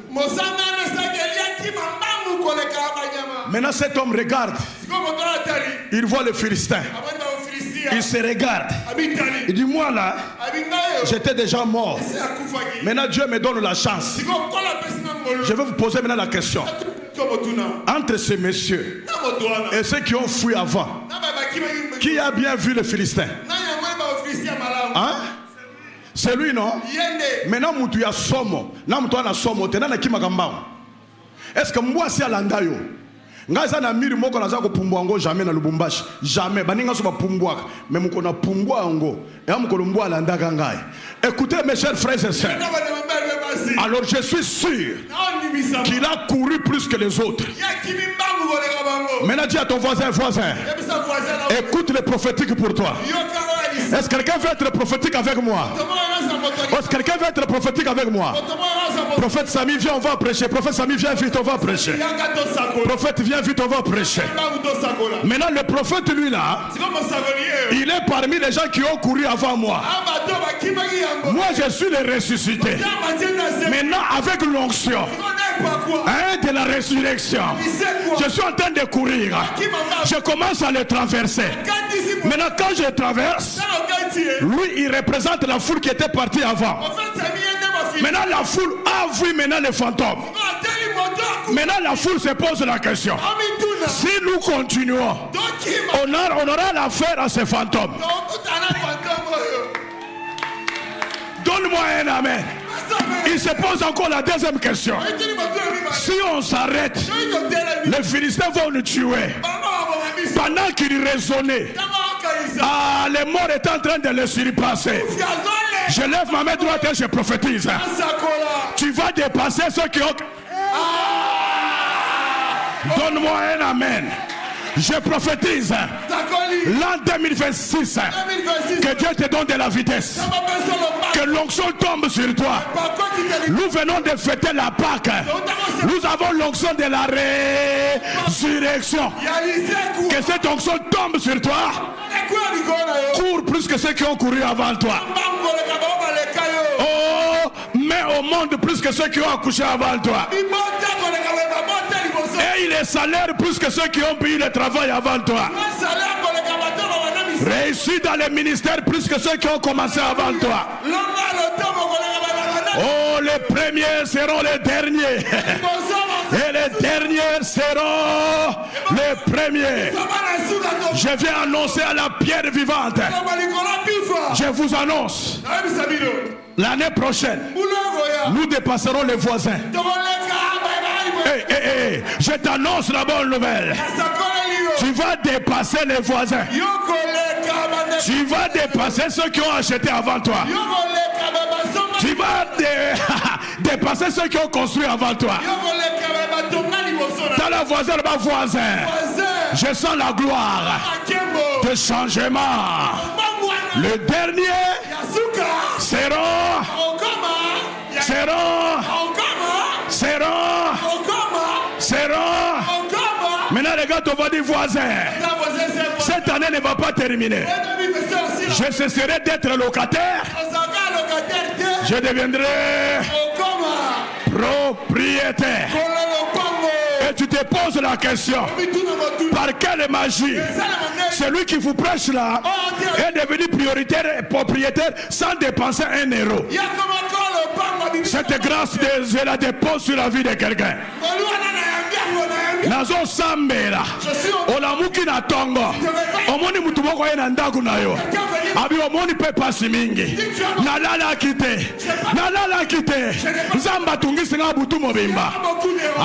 Maintenant cet homme regarde. Il voit le Philistin. Il se regarde. Il dit moi là, j'étais déjà mort. Maintenant Dieu me donne la chance. Je vais vous poser maintenant la question. Entre ces messieurs et ceux qui ont fui avant, qui a bien vu le Philistin? Hein? C'est lui, non? Maintenant mutu ya somo. Na mutu ana somo tena na kimagambao. Est-ce que moi si alandayo? Ngaza na miri moko naza ko pumbwa ngo jamais na Lubumbashi. Jamais. Baninga so ba pumbwa. Mais muko na pumbwa ngo. Et muko lumbwa alandaka ngai. Écoutez mes chers frères et sœurs. Alors je suis sûr qu'il a couru plus que les autres. Maintenant dis à ton voisin, écoute le prophétique pour toi. Est-ce que quelqu'un veut être prophétique avec moi? Est-ce que quelqu'un veut être prophétique avec moi? Prophète Sami, viens, on va prêcher. Prophète Sami, viens vite, on va prêcher. Prophète, viens vite, on va prêcher. Maintenant, le prophète, lui là, il est parmi les gens qui ont couru avant moi. Moi, je suis le ressuscité. Maintenant, avec l'onction de la résurrection, je suis en train de courir. Je commence à le traverser. Maintenant, quand je traverse, lui, il représente la foule qui était partie avant. Maintenant, la foule a vu maintenant les fantômes. Maintenant, la foule se pose la question. Si nous continuons, on aura l'affaire à ces fantômes. Donne-moi un amen. Il se pose encore la deuxième question. Si on s'arrête, les Philistins vont nous tuer. Pendant qu'il raisonnait, les morts étaient en train de le surpasser. Je lève ma main droite et je prophétise. Tu vas dépasser ceux qui ont... Donne-moi un amen. Je prophétise l'an 2026 que Dieu te donne de la vitesse, que l'onction tombe sur toi. Nous venons de fêter la Pâque. Nous avons l'onction de la résurrection. Que cette onction tombe sur toi. Cours plus que ceux qui ont couru avant toi. Oh, mets au monde plus que ceux qui ont accouché avant toi. Et les salaires plus que ceux qui ont payé le travail avant toi. Réussis dans les ministères plus que ceux qui ont commencé avant toi. Oh, les premiers seront les derniers. Et les derniers seront les premiers. Je viens annoncer à la pierre vivante. Je vous annonce. L'année prochaine, nous dépasserons les voisins. Je t'annonce la bonne nouvelle. Tu vas dépasser les voisins. Tu vas dépasser ceux qui ont acheté avant toi. Tu vas dépasser ceux qui ont construit avant toi. T'as la voisin, le voisin. Je sens la gloire de changement. Le dernier seront. Maintenant, regarde ton voisin. Cette année ne va pas terminer. Je cesserai d'être locataire. Je deviendrai propriétaire. Et tu te poses la question, par quelle magie celui qui vous prêche là est devenu propriétaire sans dépenser 1 euro? Cette grâce, je la dépose sur la vie de quelqu'un. Nazo sambela olamuki na tongo omoni mutu moko ye na ndaku na yo abi omoni pe pasi mingi nalala kite nzamba tungisi nga butu mobimba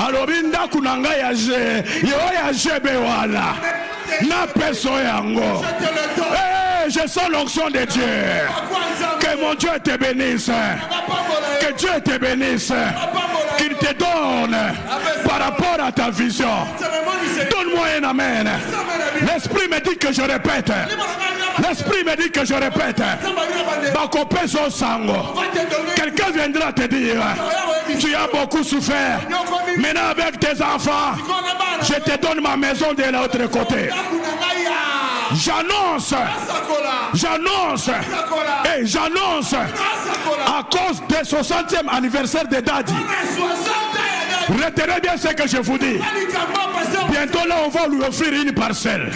alobi ndaku na ngai ya je yo ya jebe wala na peso yango. Je sens l'onction de Dieu. Que mon Dieu te bénisse. Que Dieu te bénisse. Qu'il te donne par rapport à ta vision. Donne-moi un amen. L'esprit me dit que je répète. L'esprit me dit que je répète. Bakopé son sango. Quelqu'un viendra te dire, tu as beaucoup souffert. Maintenant avec tes enfants, je te donne ma maison de l'autre côté. J'annonce à cause du 60e anniversaire de Daddy. Retenez bien ce que je vous dis. Bientôt là on va lui offrir une parcelle.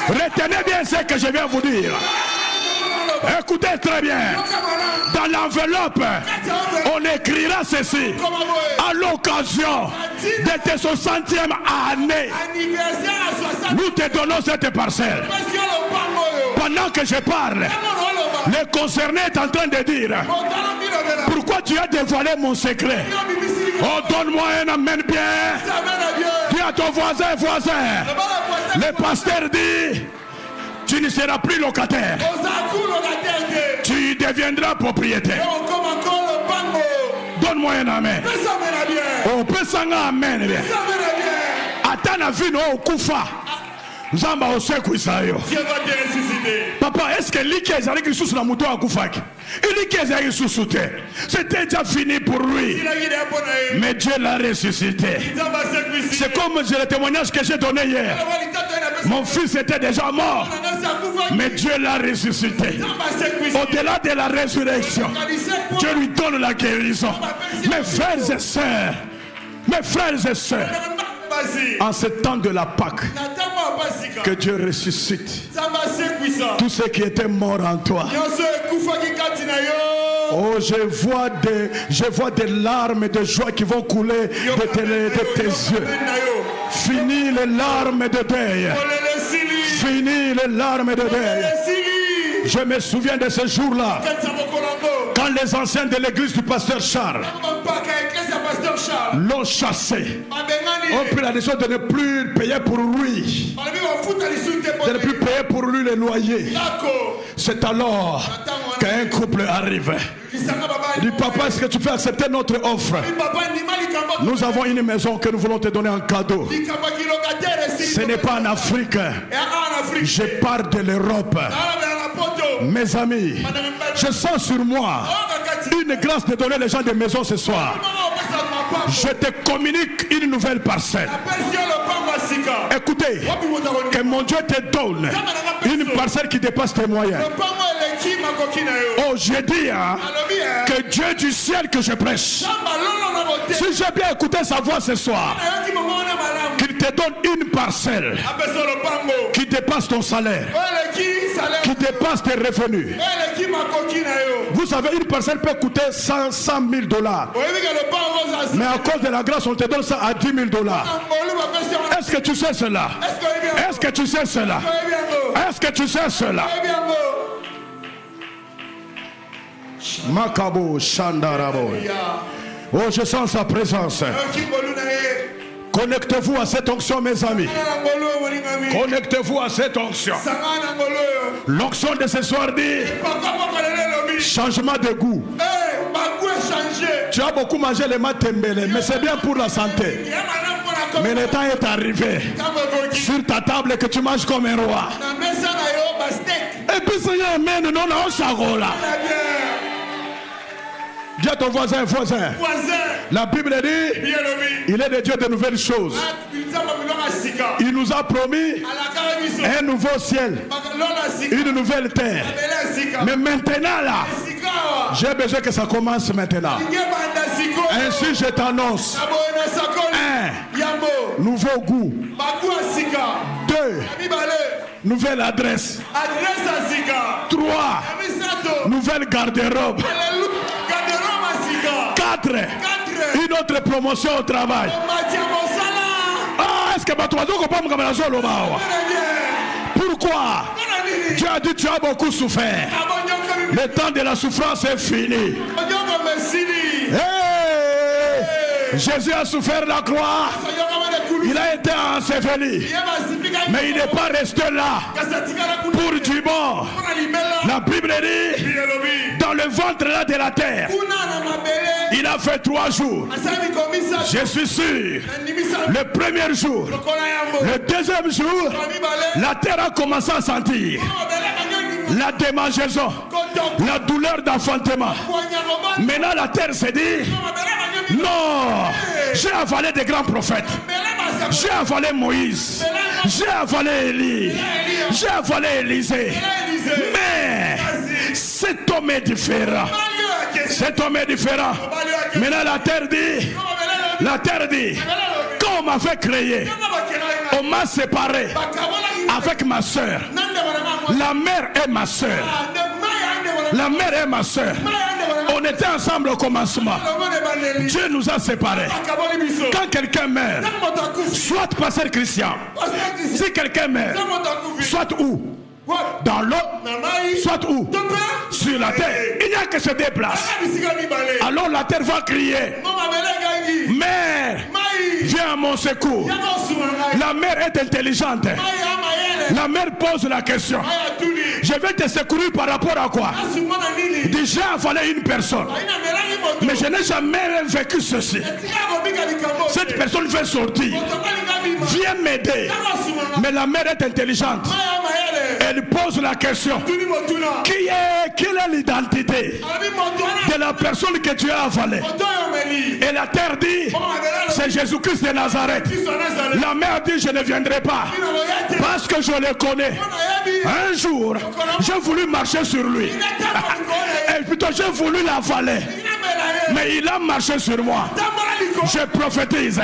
Retenez bien ce que je viens vous dire. Écoutez très bien. Dans l'enveloppe, on écrira ceci. À l'occasion de tes 60e année, nous te donnons cette parcelle. Pendant que je parle, le concerné est en train de dire, pourquoi tu as dévoilé mon secret? Oh, donne-moi un amen bien. Dis à ton voisin, le pasteur dit, tu ne seras plus locataire. Tu deviendras propriétaire. Donne-moi un amen. Oh, pesanga amen. Atana vino okufa. Zamba oseku isayo. Papa, est-ce que l'Ikez avec sous la moto à Koufak? L'Ikez avec sous. C'était déjà fini pour lui. Mais Dieu l'a ressuscité. C'est comme le témoignage que j'ai donné hier. Mon fils était déjà mort. Mais Dieu l'a ressuscité. Au-delà de la résurrection, Dieu lui donne la guérison. Mes frères et sœurs, en ce temps de la Pâque, que Dieu ressuscite tous ceux qui étaient morts en toi. Oh, je vois des larmes de joie qui vont couler de tes yeux. Fini les larmes de deuil. Fini les larmes de deuil. Je me souviens de ce jour-là, quand les anciens de l'église du pasteur Charles l'ont chassé, ont pris la décision de ne plus payer pour lui, de ne plus payer pour lui les loyers. C'est alors qu'un couple arrive. Il dit, papa, est-ce que tu peux accepter notre offre? Nous avons une maison que nous voulons te donner en cadeau. Ce n'est pas en Afrique. Je pars de l'Europe. Mes amis, je sens sur moi une grâce de donner les gens des maisons ce soir. Je te communique une nouvelle parcelle. Écoutez, que mon Dieu te donne une parcelle qui dépasse tes moyens. Oh, je dis que Dieu du ciel que je prêche, si j'ai bien écouté sa voix ce soir, qu'il te donne une parcelle qui dépasse ton salaire, qui dépasse tes revenus. Vous savez, une parcelle peut coûter 100 000 $. Mais à cause de la grâce, on te donne ça à 10 000 $. Est-ce que tu sais cela? Est-ce que tu sais cela? Est-ce que tu sais cela? Makabo Shandarabo. Oh, je sens sa présence. Connectez-vous à cette onction, mes amis. Connectez-vous à cette onction. L'onction de ce soir dit changement de goût. Tu as beaucoup mangé les matembele, mais c'est bien pour la santé. Mais le temps est arrivé sur ta table que tu manges comme un roi. Et puis Seigneur, amen, non, non, ça roule. Dis à ton voisin. La Bible dit, il est le Dieu de nouvelles choses. Il nous a promis un nouveau ciel, une nouvelle terre. Mais maintenant là, j'ai besoin que ça commence maintenant. Ainsi je t'annonce un nouveau goût. 2, nouvelle adresse. 3, nouvelle garde-robe. 4, une autre promotion au travail. Ah, est-ce que tu vas comprendre la zone? Pourquoi? Dieu a dit tu as beaucoup souffert. Le temps de la souffrance est fini. Hey! Jésus a souffert la croix. Il a été enseveli. Mais il n'est pas resté là pour du bon. La Bible dit, dans le ventre là de la terre, il a fait 3 jours. Je suis sûr, le premier jour, le deuxième jour, la terre a commencé à sentir la démangeaison, la douleur d'enfantement. Maintenant la terre s'est dit, non, j'ai avalé des grands prophètes. J'ai avalé Moïse. J'ai avalé Élie. J'ai avalé Élisée. Mais cet homme est différent. Cet homme est différent. Maintenant la terre dit, quand on m'a fait créer, on m'a séparé avec ma soeur. La mère est ma soeur. La mère est ma soeur. On était ensemble au commencement. Dieu nous a séparés. Quand quelqu'un meurt, soit pasteur Christian, si quelqu'un meurt, soit où? Dans l'eau, soit où? Sur la terre. Il n'y a que se déplace. Alors la terre va crier, mère, viens à mon secours. La mère est intelligente. La mère pose la question, je vais te secourir par rapport à quoi? Déjà il fallait une personne, mais je n'ai jamais vécu ceci. Cette personne veut sortir, viens m'aider. Mais la mère est intelligente. Elle pose la question, quelle est l'identité de la personne que tu as avalée? Et la terre dit, c'est Jésus-Christ de Nazareth. La mère dit, je ne viendrai pas parce que je le connais. Un jour, j'ai voulu marcher sur lui. Et plutôt j'ai voulu l'avaler. Mais il a marché sur moi. Je prophétise.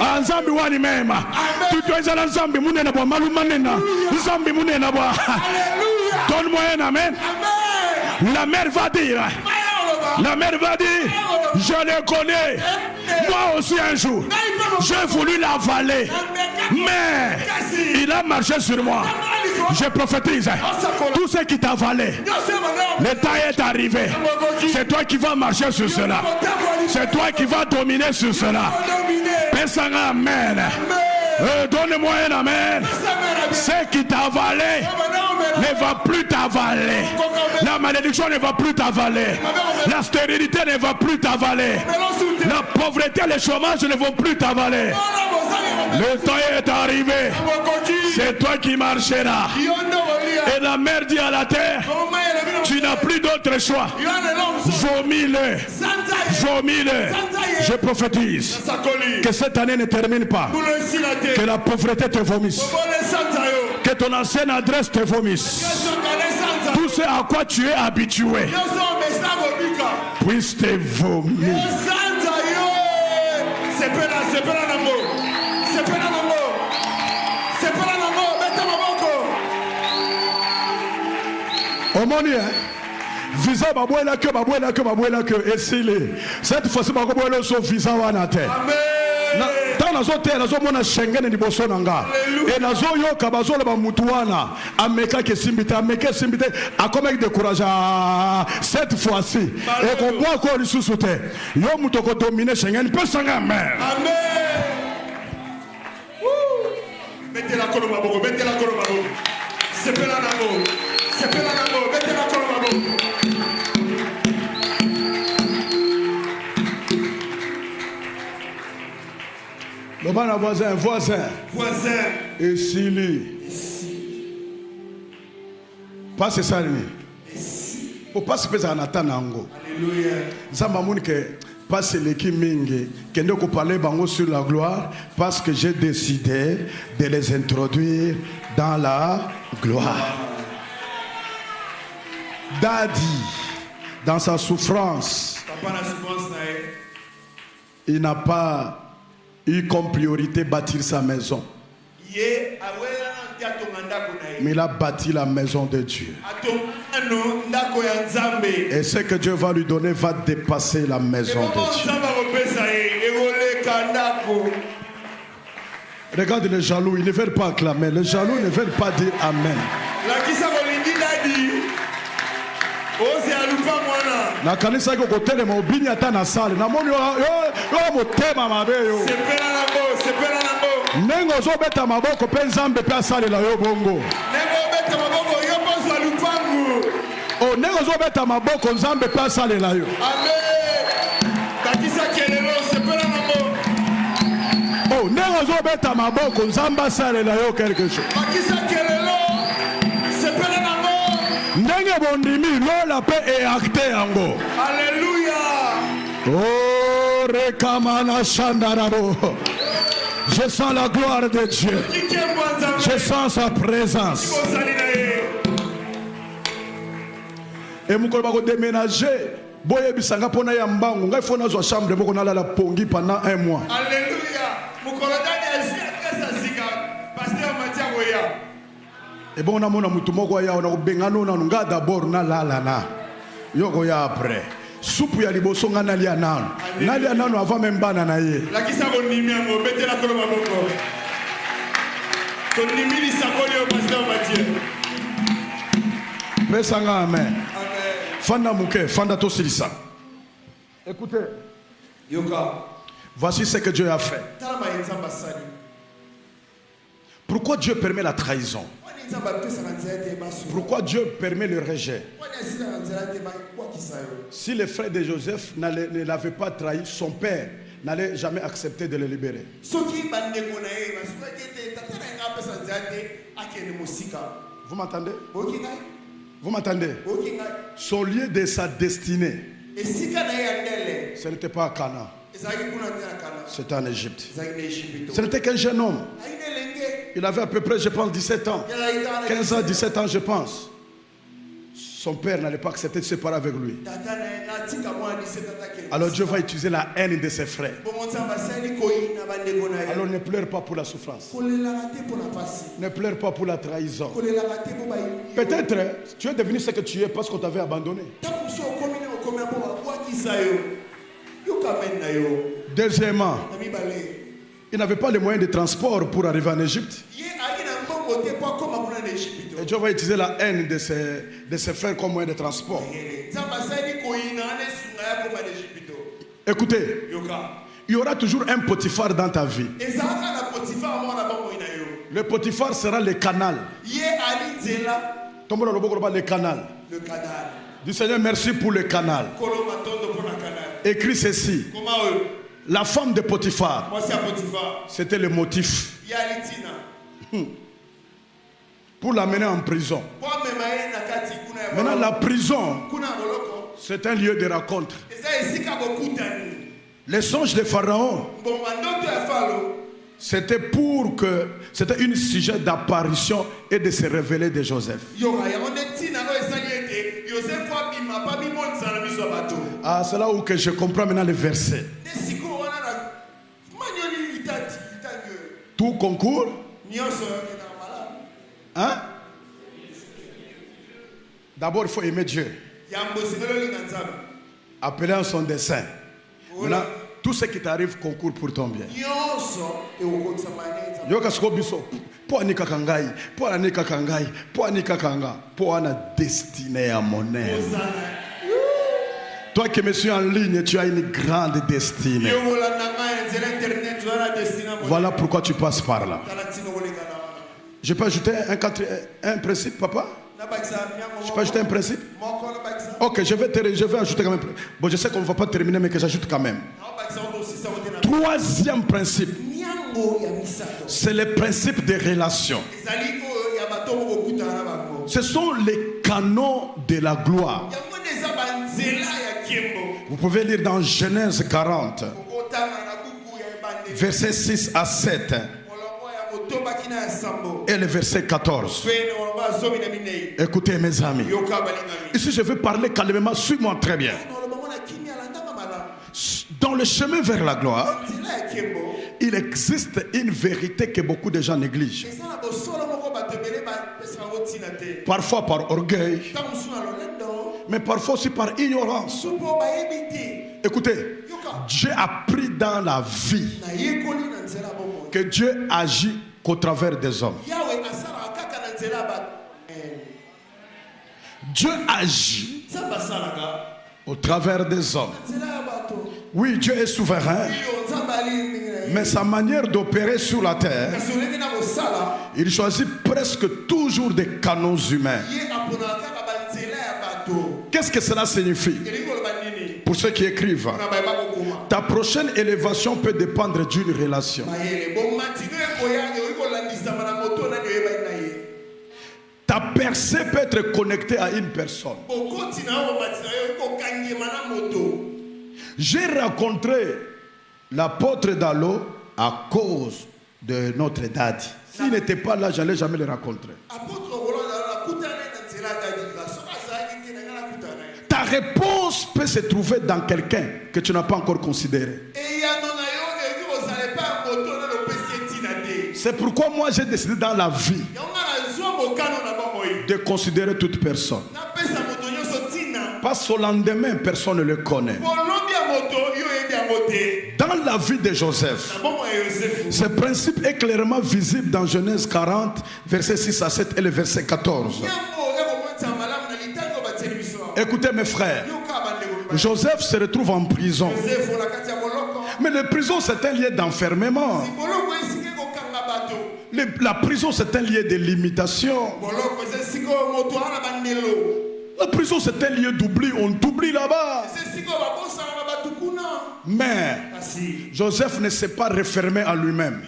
Ensemble wani mema. Tu es à ensemble munena bo malumanena. Ensemble munena bo. Donne-moi un amen. La mère va dire. La mère va dire, je le connais. Moi aussi un jour, j'ai voulu l'avaler. Mais il a marché sur moi. Je prophétise. Tout ce qui t'a avalé, le temps est arrivé. C'est toi qui vas marcher sur cela. C'est toi qui vas dominer sur cela. Pensez amen. Donne-moi un amen. Ce qui t'a avalé ne va plus t'avaler. La malédiction ne va plus t'avaler. La stérilité ne va plus t'avaler. La pauvreté et le chômage ne vont plus t'avaler. Le temps est arrivé. C'est toi qui marcheras. Et la mère dit à la terre, tu n'as plus d'autre choix. Vomis-le. Vomis-le. Je prophétise que cette année ne termine pas. Que la pauvreté te vomisse. Que ton ancienne adresse te vomisse. Tout ce à quoi tu es habitué puisse te vomir. Omoni, visa babouela que esili. Cette fois-ci babouela so visa wanate. Tant nazo te nazo mona Schengen ni boso nanga. Et nazo yo kabazo le ba mutuana ameka ke simbite ameka simbite akoma décourager cette fois-ci. Et qu'on voit ko lisusote. Yo mutoko dominer Schengen peut sanga mer. Amen. Mettez la colombe à bogo, mettez la colombe à bogo. C'est pas la namo. C'est pas la namo, mettez la colombe à bogo. voisin, voisin. Voisin. Et Sili. Pas c'est ça, lui. Pour pas se faire un Alléluia. Zamba Mounike, pas c'est l'équipe Mingi, qui ne peut parler bango sur la gloire, parce que j'ai décidé de les introduire dans la gloire. Daddy, dans sa souffrance, il n'a pas eu comme priorité bâtir sa maison. Mais il a bâti la maison de Dieu. Et ce que Dieu va lui donner va dépasser la maison de Dieu. Regarde les jaloux, ils ne veulent pas acclamer. Les jaloux ne veulent pas dire Amen. Na kanisa ko kotele mo bini ata na sale na moni yo motema mabe yo sepela nango nengo zo beta maboko pe nzambe pe asale la yo bongo nengo beta maboko yo bozo lupangu o nengo zo beta maboko nzambe pe asale la yo amen bakisa kelelo sepela nango o nengo zo beta maboko nzambe asale la yo quelque chose bakisa kelelo sepela nango ndenge bondimi lola pe e acte yango. Alléluia. Oh rekamana shandarabo. Je sens la gloire de Dieu. Je sens sa présence. Et mukolo bako déménager boye bisanga pona ya mbangu ngai fona zo chambre moko na la pongi pendant 1 mois. Alléluia. Mukolo dani azika zika pasteur Matia Goya. Et bon, on a mon amour, ya on a bengano na nga d'abord na la na yoko ya après soupe ya liboso nga na lia nano avant même bana na ye la kisa ko nimi ngo bete la kolo maboko ko nimi li sakoli au pasteur Mathieu pesanga amen fanda muke fanda to silisa. Écoutez yoka, voici ce que Dieu a fait. Pourquoi Dieu permet la trahison? Pourquoi Dieu permet le rejet? Si les frères de Joseph ne l'avaient pas trahi, son père n'allait jamais accepter de le libérer. Vous m'entendez? Vous m'entendez? Son lieu de sa destinée, ce n'était pas à Canaan, c'était en Égypte. Ce n'était qu'un jeune homme. Il avait à peu près, je pense, 17 ans. 15 ans, 17 ans, je pense. Son père n'allait pas accepter de se séparer avec lui. Alors Dieu va utiliser la haine de ses frères. Alors ne pleure pas pour la souffrance. Ne pleure pas pour la trahison. Peut-être tu es devenu ce que tu es parce qu'on t'avait abandonné. Deuxièmement, il n'avait pas les moyens de transport pour arriver en Égypte. Et Dieu va utiliser la haine de ses frères comme moyen de transport. Écoutez, il y aura toujours un Potiphar dans ta vie. Le Potiphar sera le canal. Le canal. Du Seigneur, merci pour le canal. Écris ceci. La femme de Potiphar, c'était le motif pour l'amener en prison. Maintenant, la prison, c'est un lieu de rencontre. Les songes de Pharaon, c'était une sujet d'apparition et de se révéler de Joseph. Ah, c'est là où que je comprends maintenant le verset. Tout concourt. Hein? D'abord, il faut aimer Dieu. Appeler en son dessein. Maintenant, tout ce qui t'arrive concourt pour ton bien. Destinée à mon aime. Toi qui me suis en ligne, tu as une grande destinée. Voilà pourquoi tu passes par là. Je peux ajouter un principe, papa? Je peux ajouter un principe? Ok, je vais ajouter quand même. Bon, je sais qu'on ne va pas terminer, mais que j'ajoute quand même. Troisième principe. C'est le principe des relations. Ce sont les canaux de la gloire. Vous pouvez lire dans Genèse 40, versets 6 à 7 et le verset 14. Écoutez mes amis, ici je vais parler calmement, suis-moi très bien. Dans le chemin vers la gloire, il existe une vérité que beaucoup de gens négligent. Parfois par orgueil, mais parfois aussi par ignorance. Écoutez, Dieu a pris dans la vie que Dieu agit qu'au travers des hommes. Dieu agit au travers des hommes. Oui, Dieu est souverain, mais sa manière d'opérer sur la terre, il choisit presque toujours des canaux humains. Qu'est-ce que cela signifie? Pour ceux qui écrivent, ta prochaine élévation peut dépendre d'une relation. Ta percée peut être connectée à une personne. J'ai rencontré l'apôtre Dalo à cause de notre dadi. S'il n'était pas là, je n'allais jamais le rencontrer. Ta réponse peut se trouver dans quelqu'un que tu n'as pas encore considéré. C'est pourquoi moi j'ai décidé dans la vie de considérer toute personne. Parce qu'au lendemain, personne ne le connaît. Dans la vie de Joseph, ce principe est clairement visible dans Genèse 40, versets 6 à 7 et le verset 14. Écoutez mes frères, Joseph se retrouve en prison. Mais la prison c'est un lieu d'enfermement. La prison c'est un lieu de limitation. La prison c'est un lieu d'oubli, on t'oublie là-bas. Mais Joseph ne s'est pas refermé à lui-même.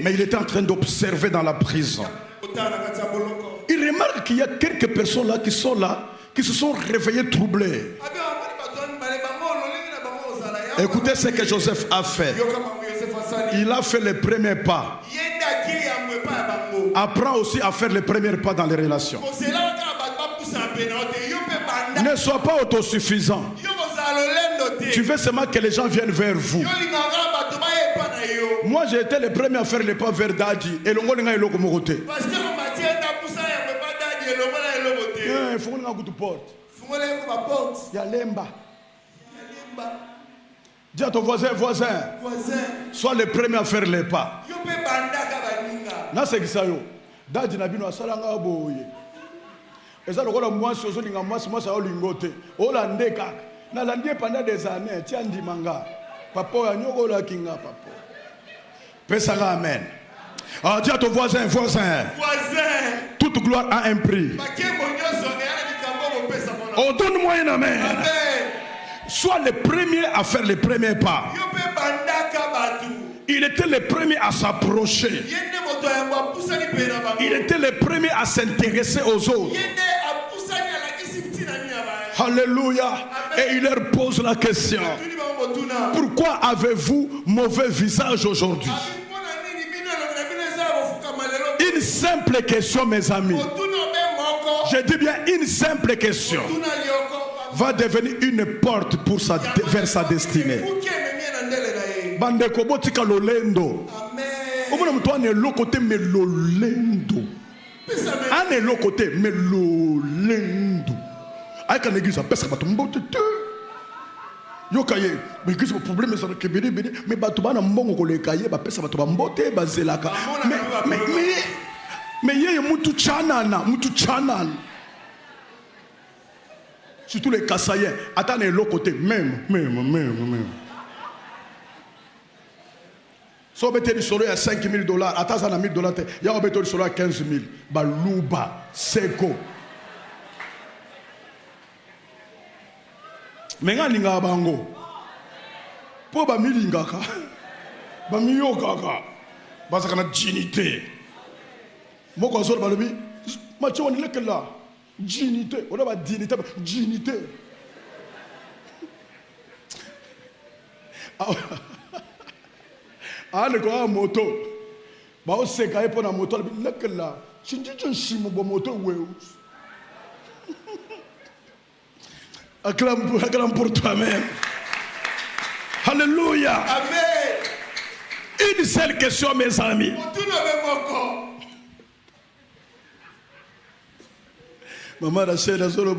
Mais il était en train d'observer dans la prison. Il remarque qu'il y a quelques personnes là, qui se sont réveillées troublées. Écoutez ce que Joseph a fait. Il a fait les premiers pas. Apprends aussi à faire les premiers pas dans les relations. Ne sois pas autosuffisant. Tu veux seulement que les gens viennent vers vous. Moi j'ai été le premier à faire les pas vers Dadji. Et le monde est là comme côté. Il faut qu'on ait une porte. Il y a Lemba. Dis à ton voisin, sois le premier à faire les pas. Na c'est ça yo. Dadji na bino asalanga boye. Eza lokola mwasi ozolinga mwasi olingote. Olande kaka. Na landie pendant des années, tiens dimanga. Papa ya nyoko la kinga papa. Pesanga amen. Ah, dis à ton voisin. Toute gloire a un prix. Oh, donne-moi un amen. Sois le premier à faire les premiers pas. Il était le premier à s'approcher. Il était le premier à s'intéresser aux autres. Alléluia. Et il leur pose la question: pourquoi avez-vous mauvais visage aujourd'hui? Une simple question, mes amis. Je dis bien une simple question va devenir une porte pour vers sa destinée. Bandeko botika lolendo. Omona mtu ane lokote me lolendo. Ane lokote me lolendo. Aika l'église pesa bato mbote te. Yokaye, mais qu'est-ce que problème ça que bidi mais bato bana mbongo ko le kaye ba pesa bato ba mbote bazelaka. Mais yeye mutu chanana. Surtout les Kassaïens, attendez l'autre côté, même. Si on mettait du solo à $5,000, attends ça à $1,000, il y a un du solo à 15,000. Balouba, Seko. Mais nga linga bango. Po ba milingaka. Bamiyo kaka. Parce qu'on a dignité. Moi, quand je suis balobi, je on est là. Dignité. On a pas dignité. Dignité. Ah, le gars moto. Bah, on sait qu'il y a pas de moto. Là, je dis que je suis mon moto. Acclame pour toi-même. Alléluia. Amen. Une seule question, mes amis. Maman, la chaîne, la zone,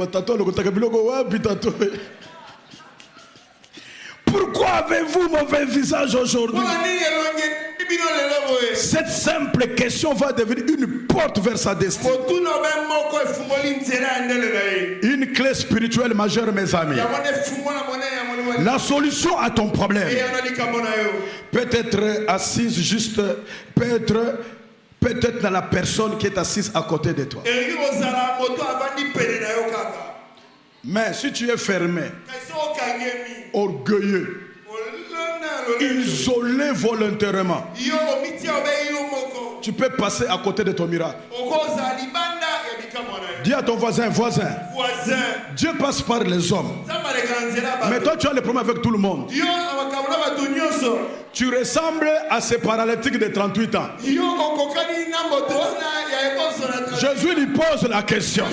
pourquoi avez-vous mauvais visage aujourd'hui? Cette simple question va devenir une porte vers sa destinée. Une clé spirituelle majeure, mes amis. La solution à ton problème peut être assise juste, peut être dans la personne qui est assise à côté de toi. Mais si tu es fermé, orgueilleux, isolé volontairement, tu peux passer à côté de ton miracle. Dis à ton voisin, Dieu passe par les hommes. Mais toi, tu as les problèmes avec tout le monde. Tu ressembles à ces paralytiques de 38 ans. Jésus lui pose la question: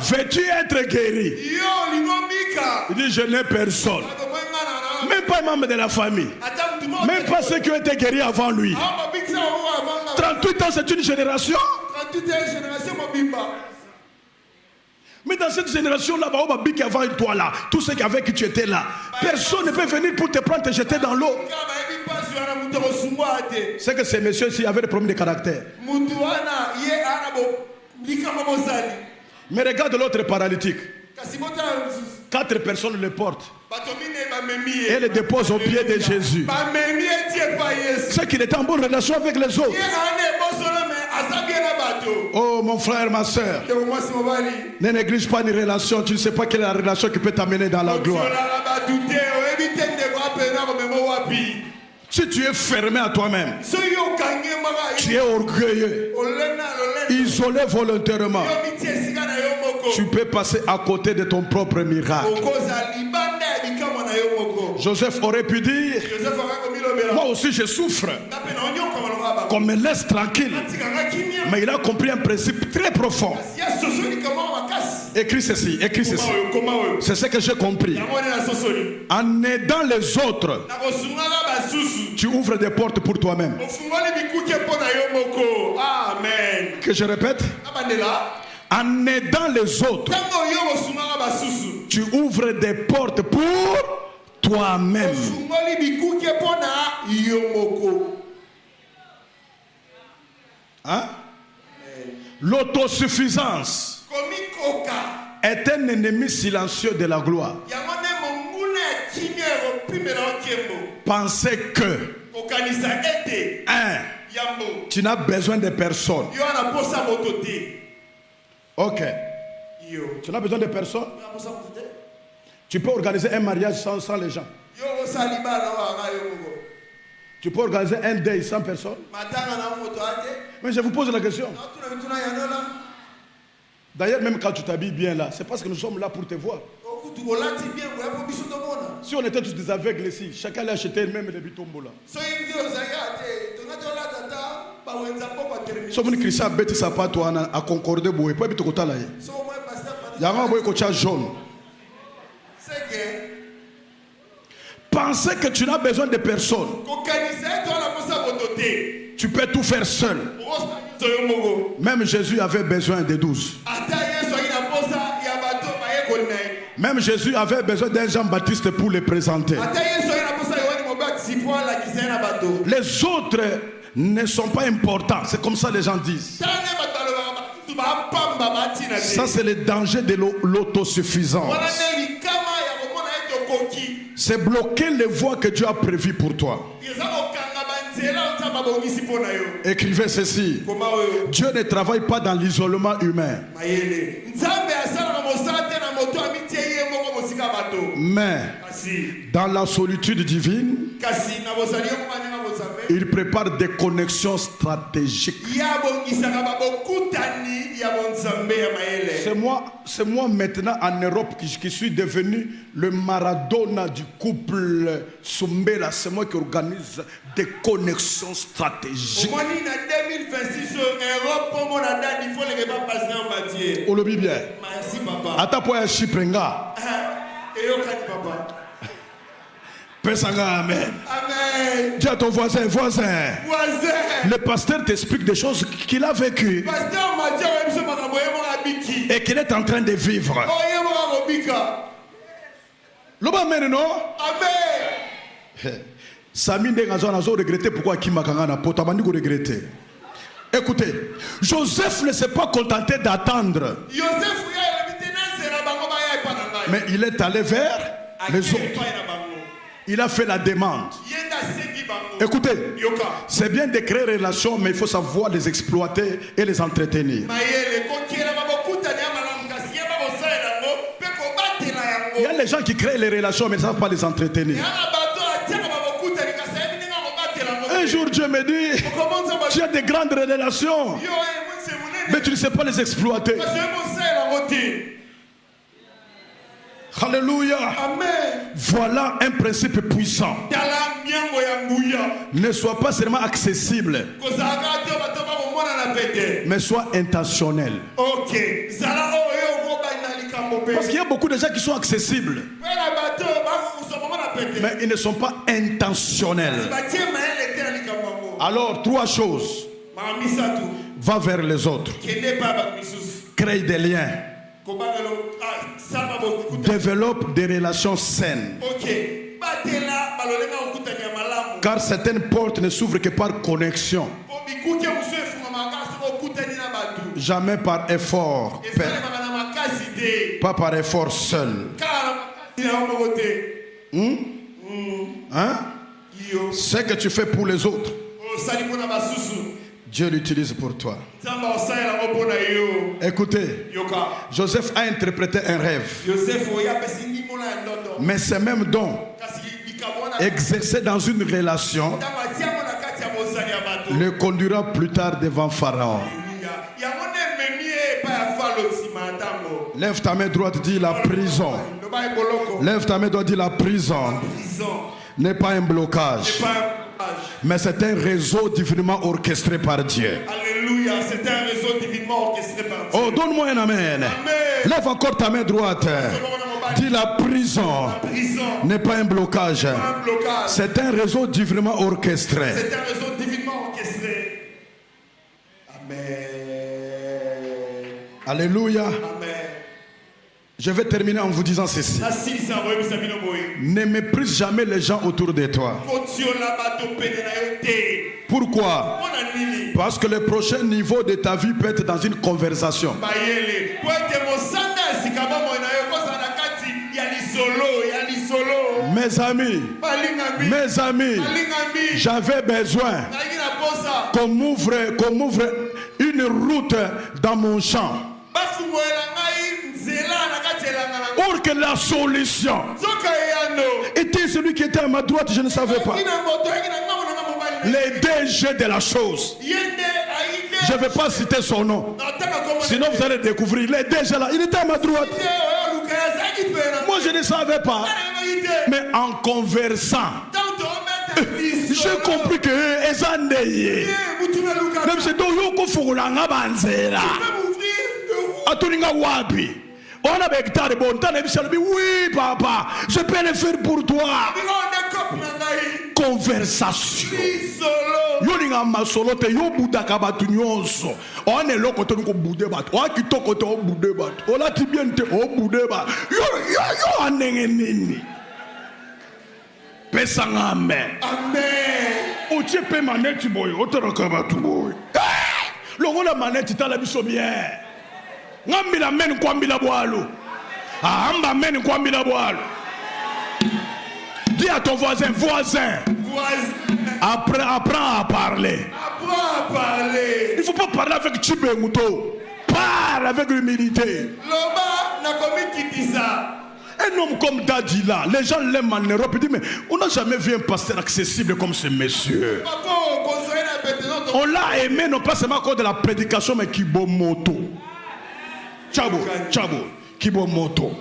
veux-tu être guéri? Il dit: je n'ai personne. Même pas un membre de la famille. Même pas ceux qui ont été guéris avant lui. 38 ans, c'est une génération. Mais dans cette génération-là, avant toi là, tous ceux avec qui tu étais là, personne ne peut venir pour te prendre, te jeter dans l'eau. C'est que ces messieurs-ci avaient des problèmes de caractère. Mais regarde l'autre paralytique. 4 personnes le portent et le déposent aux pieds de Jésus. C'est qu'il est en bonne relation avec les autres. Oh mon frère, ma soeur, ne néglige pas une relation. Tu ne sais pas quelle est la relation qui peut t'amener dans la gloire. Si tu es fermé à toi-même, tu es orgueilleux, isolé volontairement, tu peux passer à côté de ton propre miracle. Joseph aurait pu dire: moi aussi je souffre, qu'on me laisse tranquille. Mais il a compris un principe très profond. Écris ceci. C'est ce que j'ai compris. En aidant les autres, tu ouvres des portes pour toi-même. Que je répète: en aidant les autres, tu ouvres des portes pour toi-même. Hein? L'autosuffisance est un ennemi silencieux de la gloire. Pensez que tu n'as besoin de personne. Ok. Tu n'as besoin de personne. Tu peux organiser un mariage sans les gens. Tu peux organiser un deuil sans personne. Mais je vous pose la question. D'ailleurs, même quand tu t'habilles bien là, c'est parce que nous sommes là pour te voir. Si on était tous des aveugles ici, chacun allait acheter même les bitombola. Si on Christian bête sa pas toi à concorder boue, pas bito kota là. Yanga boue kocha jaune. Pensez que tu n'as besoin de personne. Tu peux tout faire seul. Même Jésus avait besoin de 12. Même Jésus avait besoin d'un Jean-Baptiste pour le présenter. Les autres ne sont pas importants. C'est comme ça les gens disent. Ça c'est le danger de l'autosuffisance. C'est bloquer les voies que Dieu a prévues pour toi. Écrivez ceci: Dieu ne travaille pas dans l'isolement humain, mais dans la solitude divine Il prépare des connexions stratégiques. C'est moi maintenant en Europe qui suis devenu le Maradona du couple Sumbela. C'est moi qui organise des connexions stratégiques. On le dit bien. Ata po ya Chiprenga. Amen. Amen. Dis à ton voisin. Le pasteur t'explique des choses qu'il a vécues et qu'il est en train de vivre. Amen, non? Amen. Sami Ndengazo regretté pourquoi Kimakanga n'a pas regretté. Écoutez, Joseph ne s'est pas contenté d'attendre, mais il est allé vers les autres. Il a fait la demande. Écoutez, c'est bien de créer des relations, mais il faut savoir les exploiter et les entretenir. Il y a les gens qui créent les relations, mais ne savent pas les entretenir. Un jour, Dieu me dit, tu as des grandes relations, mais tu ne sais pas les exploiter. Alléluia. Amen. Voilà un principe puissant. Ne sois pas seulement accessible, mais sois intentionnel. Parce qu'il y a beaucoup de gens qui sont accessibles, mais ils ne sont pas intentionnels. Alors, 3 choses. Va vers les autres. Crée des liens. Développe des relations saines. Car certaines portes ne s'ouvrent que par connexion. Jamais par effort. Pas par effort seul. Hein? Ce que tu fais pour les autres, Dieu l'utilise pour toi. Écoutez, Joseph a interprété un rêve. Mais ces mêmes dons exercés dans une relation le conduira plus tard devant Pharaon. Lève ta main droite, dis la prison. Lève ta main droite, dis la prison n'est pas un blocage, mais c'est un réseau divinement orchestré par Dieu. Alléluia, c'est un réseau divinement orchestré par Dieu. Oh, donne-moi un amen. Lève encore ta main droite. Dis la prison n'est pas un blocage, c'est un réseau divinement orchestré. C'est un réseau divinement orchestré. Amen. Alléluia. Amen. Je vais terminer en vous disant ceci. Ne méprise jamais les gens autour de toi. Pourquoi? Parce que le prochain niveau de ta vie peut être dans une conversation. Mes amis, j'avais besoin qu'on m'ouvre une route dans mon champ. Pour que la solution était celui qui était à ma droite, je ne savais pas. Les DG de la chose. Je ne vais pas citer son nom. Sinon vous allez découvrir. Les DG là, il était à ma droite. Moi je ne savais pas. Mais en conversant, j'ai compris que même si on a hectare bon temps, oui papa, je peux le faire pour toi. Conversation. Yolinga masolo te yo budaka batu nyonso. On est là côté ko budé bat. O kitoko to budé bat. O la tibiente o budé bat. Yo anenge nini. Pesanga amen. Amen. O tiepe maneti boy, o toroka batu boy. Longo la maneti tala biso bien. Ngambila men kwambila bwalo. Amba men kwambila bwalo. Dis à ton voisin. Apprends à parler. Il ne faut pas parler avec Tchibengouto. Parle avec humilité. Un homme comme Dadila, les gens l'aiment en Europe. Ils disent, mais on n'a jamais vu un pasteur accessible comme ce monsieur. On l'a aimé non pas seulement à cause de la prédication, mais Kibomoto. Tchabo, Kibomoto.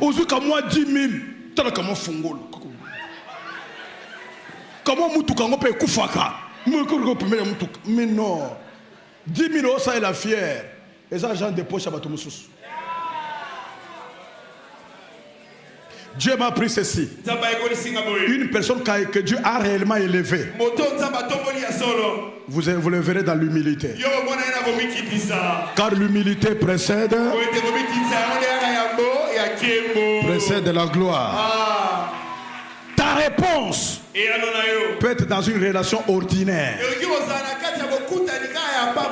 Ozu comme moi 10 000. T'as comment fongol. Comment Moutou quand on peut Koufaka. Mais non. 10 000 euros, ça est la fière. Et ça, gens de poche à Batoumoussous. Dieu m'a pris ceci. Une personne que Dieu a réellement élevée. Vous le verrez dans l'humilité. Car l'humilité précède la gloire. Ta réponse peut être dans une relation ordinaire.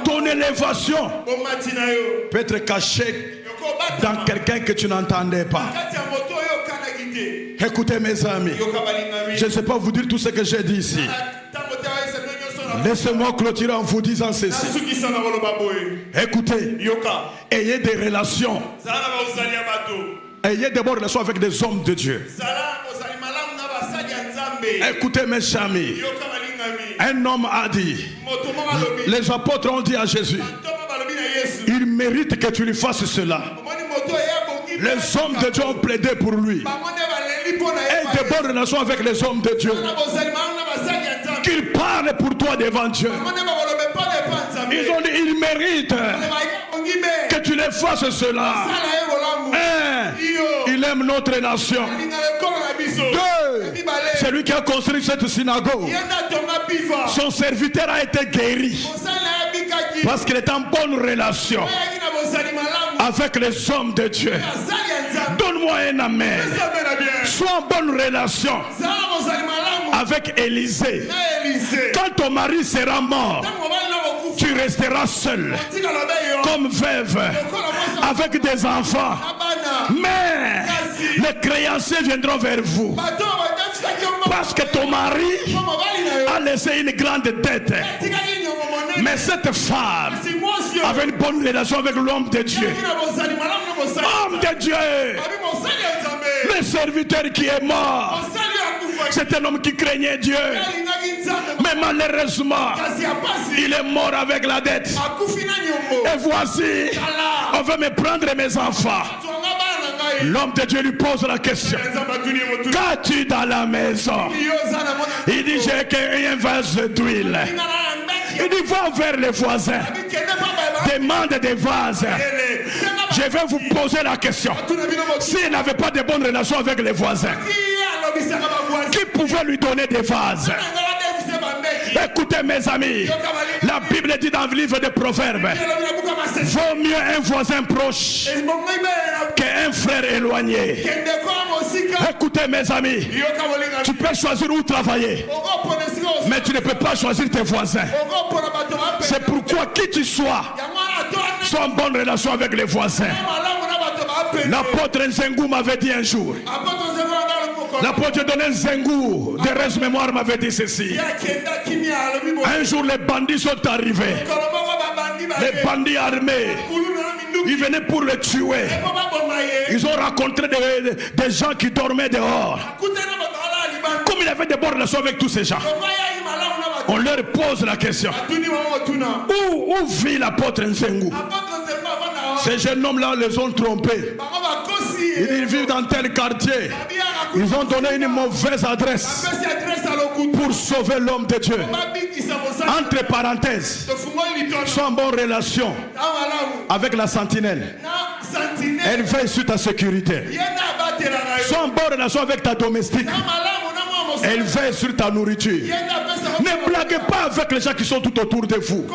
Ton élévation peut être cachée dans quelqu'un que tu n'entendais pas. Écoutez mes amis, je ne sais pas vous dire tout ce que j'ai dit ici. Laissez-moi clôturer en vous disant ceci. Écoutez, ayez des relations. Ayez des bonnes relations avec des hommes de Dieu. Écoutez mes amis, un homme a dit, les apôtres ont dit à Jésus, il mérite que tu lui fasses cela. Les hommes de Dieu ont plaidé pour lui. Aie de bonnes relations avec les hommes de Dieu. Qu'ils parlent pour toi devant Dieu. Ils ont dit, il mérite que tu les fasses cela. Un, il aime notre nation. Deux, c'est lui qui a construit cette synagogue. Son serviteur a été guéri parce qu'il est en bonne relation avec les hommes de Dieu. Donne-moi un amen. Sois en bonne relation avec Élisée. Quand ton mari sera mort, tu resteras seul comme veuve avec des enfants. Mais les créanciers viendront vers vous parce que ton mari a laissé une grande dette. Mais cette femme avait une bonne relation avec l'homme de Dieu. Homme de Dieu, le serviteur qui est mort, c'est un homme qui craignait Dieu. Mais malheureusement, il est mort avec la dette. Et voici, on veut me prendre mes enfants. L'homme de Dieu lui pose la question. Qu'as-tu dans la maison? Il dit, j'ai qu'un vase d'huile. Il dit, va vers les voisins. Demande des vases. Je vais vous poser la question. S'il n'avait pas de bonnes relations avec les voisins, qui pouvait lui donner des vases? Écoutez mes amis, la Bible dit dans le livre des Proverbes, vaut mieux un voisin proche qu'un frère éloigné. Écoutez mes amis, tu peux choisir où travailler, mais tu ne peux pas choisir tes voisins. C'est pourquoi qui tu sois, sois en bonne relation avec les voisins. L'apôtre Nzengou m'avait dit un jour, l'apôtre donné Nzengou de reste mémoire m'avait dit ceci. Un jour les bandits sont arrivés, les bandits armés, ils venaient pour le tuer. Ils ont rencontré des gens qui dormaient dehors. Comme il avait de bonnes relations avec tous ces gens, on leur pose la question, où vit l'apôtre Nzengou? Ces jeunes hommes-là les ont trompés. Ils vivent dans tel quartier. Ils ont donné une mauvaise adresse pour sauver l'homme de Dieu. Entre parenthèses, sont en bonne relation avec la sentinelle. Elle veille sur ta sécurité. Sont en bonne relation avec ta domestique. Elle veille sur ta nourriture. Ne blaguez pas avec les gens qui sont tout autour de vous.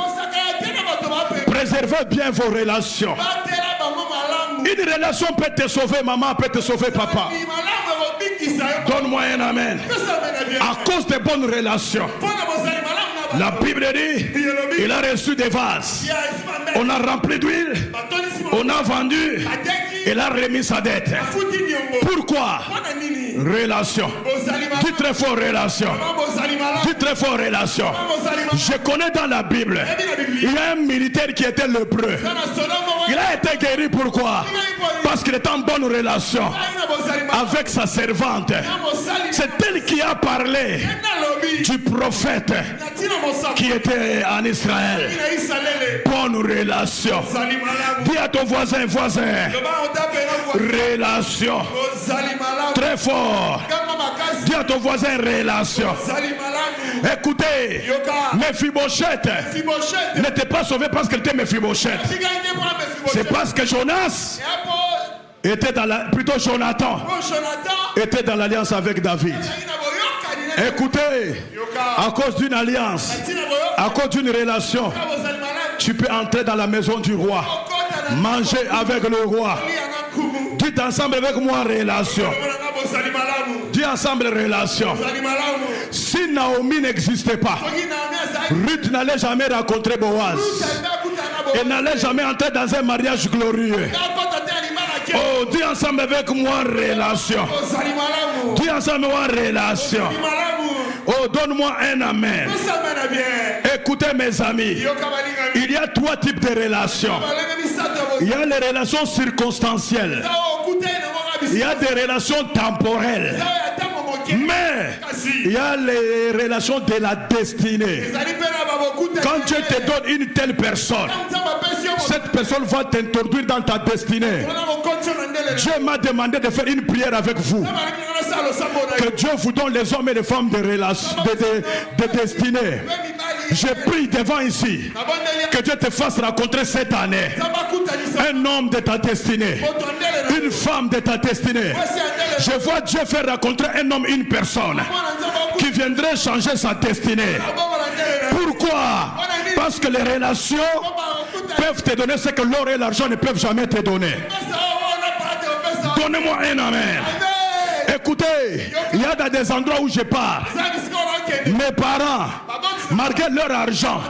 Préservez bien vos relations. Une relation peut te sauver, maman peut te sauver, papa. Donne-moi un amen. À cause des bonnes relations, la Bible dit, il a reçu des vases. On a rempli d'huile, on a vendu, il a remis sa dette. Pourquoi? relation. Dis très fort relation. Dis très fort relation. Je connais dans la Bible, il y a un militaire qui était lépreux. Il a été guéri, pourquoi? Parce qu'il était en bonne relation avec sa servante. C'est elle qui a parlé du prophète qui était en Israël. Bonne relation. Dis à ton voisin, relation. Très fort. Dis à ton voisin, relation. Écoutez, Mephibosheth n'était pas sauvé parce qu'elle était Mephibosheth. C'est parce que Jonas était plutôt Jonathan était dans l'alliance avec David. Écoutez, à cause d'une alliance, à cause d'une relation, tu peux entrer dans la maison du roi, manger avec le roi. Dites ensemble avec moi relation. Dis ensemble relation. Si Naomi n'existait pas, Ruth n'allait jamais rencontrer Boaz. Elle n'allait jamais entrer dans un mariage glorieux. Oh, dis ensemble avec moi relation. Dis ensemble avec moi relation. Oh, donne-moi un amen. Écoutez mes amis, il y a 3 types de relations. Il y a les relations circonstancielles. Il y a des relations temporelles. Mais il y a les relations de la destinée. Quand Dieu te donne une telle personne, cette personne va t'introduire dans ta destinée. Dieu m'a demandé de faire une prière avec vous. Que Dieu vous donne les hommes et les femmes de destinée. Je prie devant ici que Dieu te fasse rencontrer cette année un homme de ta destinée, une femme de ta destinée. Je vois Dieu faire rencontrer un homme, une personne qui viendrait changer sa destinée. Pourquoi? Parce que les relations peuvent te donner ce que l'or et l'argent ne peuvent jamais te donner. Donnez-moi un amen. Écoutez, il y a dans des endroits où je pars, mes parents, malgré leur argent,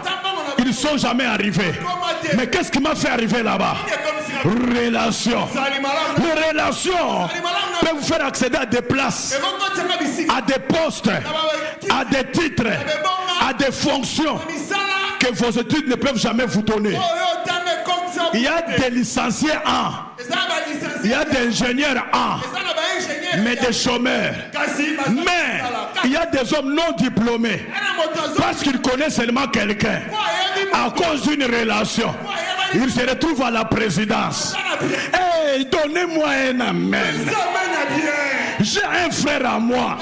ils ne sont jamais arrivés. Mais qu'est-ce qui m'a fait arriver là-bas? Relation. Les relations peuvent vous faire accéder à des places, à des postes, à des titres, à des fonctions que vos études ne peuvent jamais vous donner. Il y a des licenciés il y a des ingénieurs mais des chômeurs. Mais il y a des hommes non diplômés parce qu'ils connaissent seulement quelqu'un. À cause d'une relation, ils se retrouvent à la présidence. Hey, donnez-moi un amen. J'ai un frère à moi.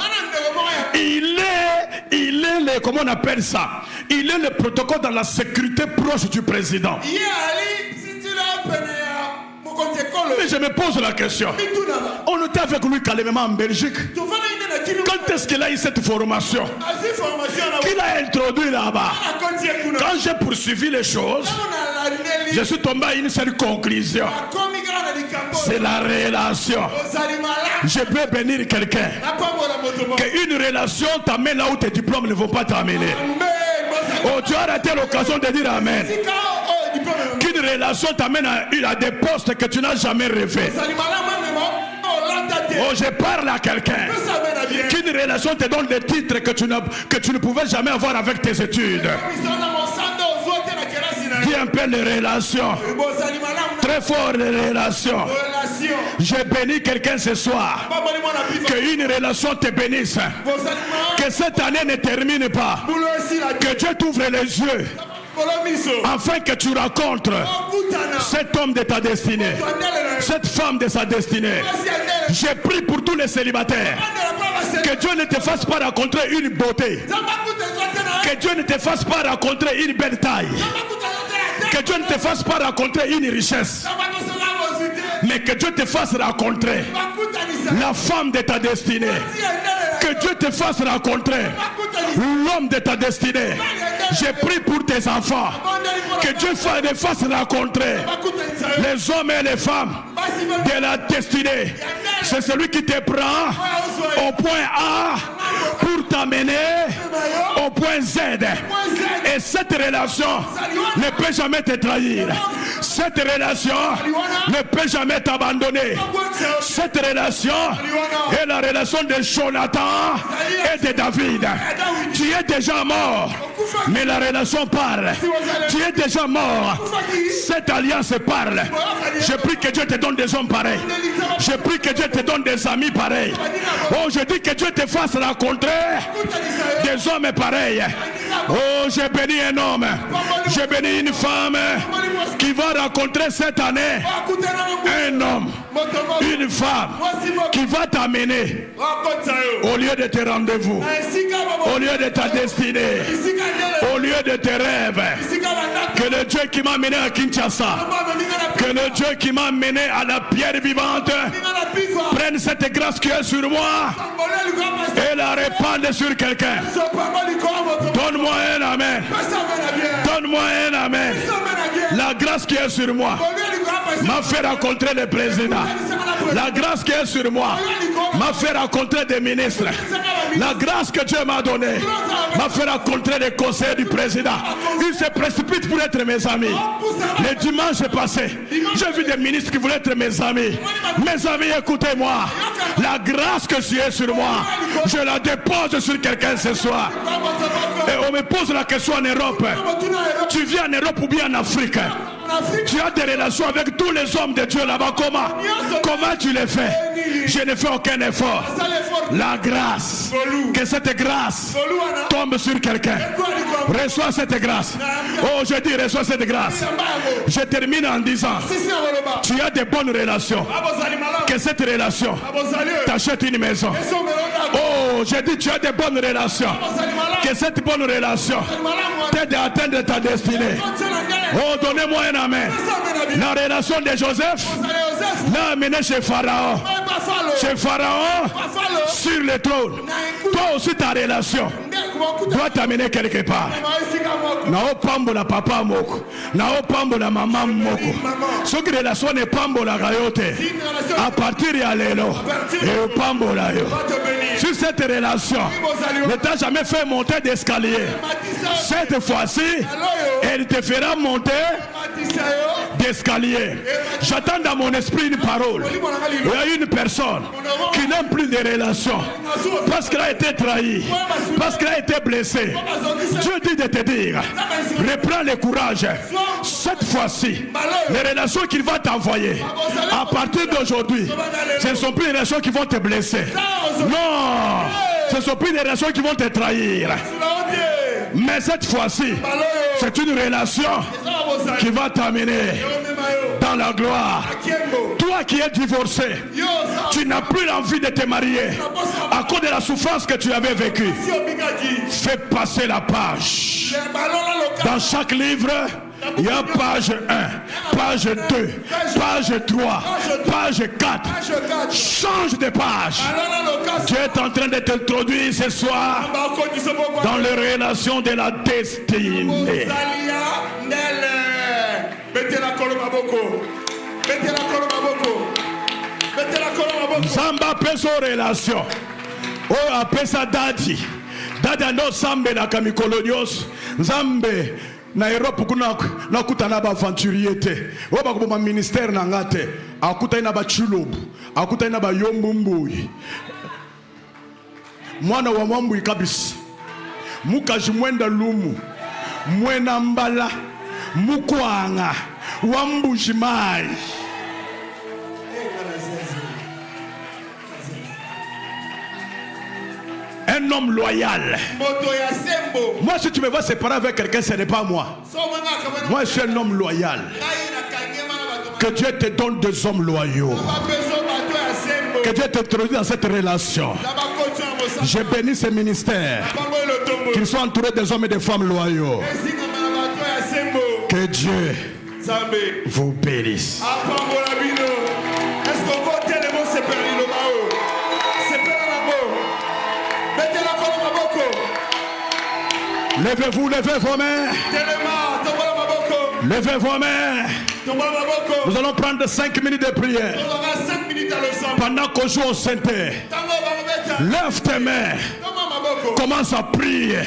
Il est comment on appelle ça? Il est le protocole dans la sécurité proche du président. Mais je me pose la question. On était avec lui calmement en Belgique. Quand est-ce qu'il a eu cette formation? Qu'il a introduit là-bas. Quand j'ai poursuivi les choses, je suis tombé à une seule conclusion. C'est la relation. Je peux bénir quelqu'un. Qu'une relation t'amène là où tes diplômes ne vont pas t'amener. Oh, tu as raté l'occasion de dire amen. Qu'une relation t'amène à des postes que tu n'as jamais rêvé. Oh, je parle à quelqu'un. Qu'une relation te donne des titres que tu ne pouvais jamais avoir avec tes études. Dis un peu les relations. Très fort les relations. Je bénis quelqu'un ce soir. Qu'une relation te bénisse. Que cette année ne termine pas. Que Dieu t'ouvre les yeux. Afin que tu rencontres cet homme de ta destinée, cette femme de sa destinée. Je prie pour tous les célibataires. Que Dieu ne te fasse pas rencontrer une beauté. Que Dieu ne te fasse pas rencontrer une belle taille. Que Dieu ne te fasse pas rencontrer une richesse. Mais que Dieu te fasse rencontrer la femme de ta destinée. Que Dieu te fasse rencontrer l'homme de ta destinée. Je prie pour tes enfants. Que Dieu les fasse rencontrer les hommes et les femmes de la destinée. C'est celui qui te prend au point A pour t'amener au point Z. Et cette relation ne peut jamais te trahir. Cette relation ne peut jamais t'abandonner. Cette relation est la relation de Jonathan et de David. Tu es déjà mort, mais la relation parle. Tu es déjà mort. Cette alliance parle. Je prie que Dieu te donne des hommes pareils. Je prie que Dieu te donne des amis pareils. Oh, je dis que Dieu te fasse rencontrer des hommes pareils. Oh, j'ai béni un homme. J'ai béni une femme qui va rencontrer cette année un homme, une femme qui va t'amener au lieu de tes rendez-vous, au lieu de ta destinée, au lieu de tes rêves. Que le Dieu qui m'a mené à Kinshasa, que le Dieu qui m'a mené à la pierre vivante prenne cette grâce qui est sur moi et la répande sur quelqu'un. Donne-moi un amen. Donne-moi un amen. La grâce qui est sur moi m'a fait rencontrer le président. La grâce qui est sur moi m'a fait rencontrer des ministres. La grâce que Dieu m'a donnée m'a fait rencontrer les conseillers du président. Ils se précipitent pour être mes amis. Le dimanche passé, j'ai vu des ministres qui voulaient être mes amis. Mes amis, écoutez-moi. La grâce que tu es sur moi, je la dépose sur quelqu'un ce soir. Et on me pose la question en Europe. Tu viens en Europe ou bien en Afrique? Tu as des relations avec tous les hommes de Dieu là-bas. Comment tu les fais? Je ne fais aucun effort. La grâce, que cette grâce tombe sur quelqu'un. Reçois cette grâce. Oh, je dis reçois cette grâce. Je termine en disant, tu as des bonnes relations. Que cette relation t'achète une maison. Oh, je dis tu as des bonnes relations. Que cette bonne relation t'aide à atteindre ta destinée. Oh, donnez-moi un amen. La relation de Joseph l'a amené chez Pharaon. Chez Pharaon, sur le trône. Toi aussi, ta relation doit t'amener quelque part. Nao pambola papa moko, nao pambola maman moko. Ce qui relation n'est pambola gayote. À partir de l'élo, et pambola yo. Sur cette relation, ne t'a jamais fait monter d'escalier. Cette fois-ci, elle te fera monter d'escalier. J'attends dans mon esprit une parole. Il y a une personne qui n'aime plus de relations parce qu'elle a été trahie, parce qu'elle a été blessée. Dieu dit de te dire, reprends le courage. Cette fois-ci, les relations qu'il va t'envoyer à partir d'aujourd'hui, ce ne sont plus les relations qui vont te blesser. Non, ce ne sont plus des relations qui vont te trahir. Mais cette fois-ci, c'est une relation qui va t'amener dans la gloire. Toi qui es divorcé, tu n'as plus l'envie de te marier à cause de la souffrance que tu avais vécue. Fais passer la page. Dans chaque livre, il y a page 1, page 2, page 3, page 4. Change de page. Dieu est en train de t'introduire ce soir dans les relations de la destinée. Zamba peso relation. Oh, apesa dadi. Dada no sambe na kamikolonios. Zambe na Europe kuna nakutana ba aventurier te. O ba ko ministère na ngate. Akuta ina ba chulobu. Akuta ina ba yombumbuyi. Mwana wa mwambu ikabisi. Mukaji mwenda lumu. Mwena mbala. Mukwanga. Wambujimai. Un homme loyal. Moi, si tu me vois séparer avec quelqu'un, ce n'est pas moi. Moi, je suis un homme loyal. Que Dieu te donne des hommes loyaux. Que Dieu t'introduise dans cette relation. Je bénis ces ministères. Qu'ils soient entourés des hommes et des femmes loyaux. Que Dieu vous bénisse. Levez-vous, levez vos mains. Levez vos mains. Nous allons prendre 5 minutes de prière. Pendant qu'on joue au Saint-Père, lève tes mains. Commence à prier.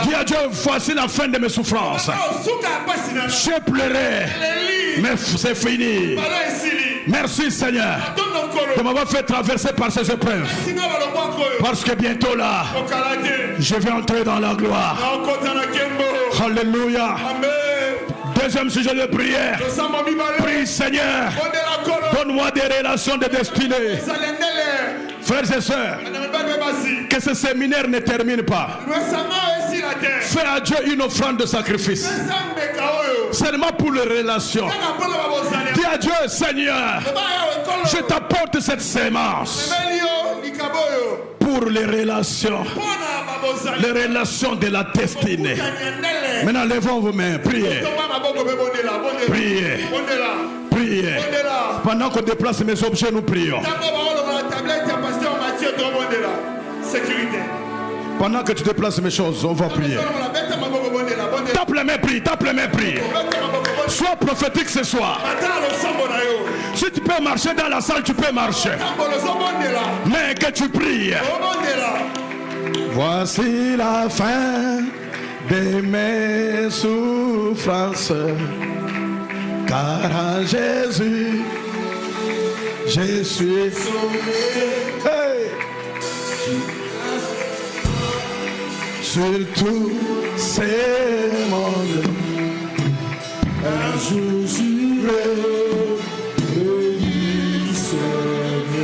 Dis à Dieu, voici la fin de mes souffrances. J'ai pleuré. Mais c'est fini. Merci Seigneur de m'avoir fait traverser par ces épreuves. Parce que bientôt là, je vais entrer dans la gloire. Alléluia. Deuxième sujet de prière. Prie Seigneur, donne-moi des relations de destinée. Frères et sœurs, que ce séminaire ne termine pas. Fais à Dieu une offrande de sacrifice. Seulement pour les relations. Dis à Dieu, Seigneur, je t'apporte cette sémence pour les relations. Les relations de la destinée. Maintenant, levons vos mains. Priez. Priez. Priez. Pendant qu'on déplace mes objets, nous prions. Pendant que tu déplaces mes choses, on va prier. Tape les mains, prie. Tape les mains, prie. Sois prophétique ce soir. Si tu peux marcher dans la salle, tu peux marcher. Mais que tu pries. Voici la fin de mes souffrances. Car en Jésus, je suis sauvé. Hey. Sur tout ces mondes, un jour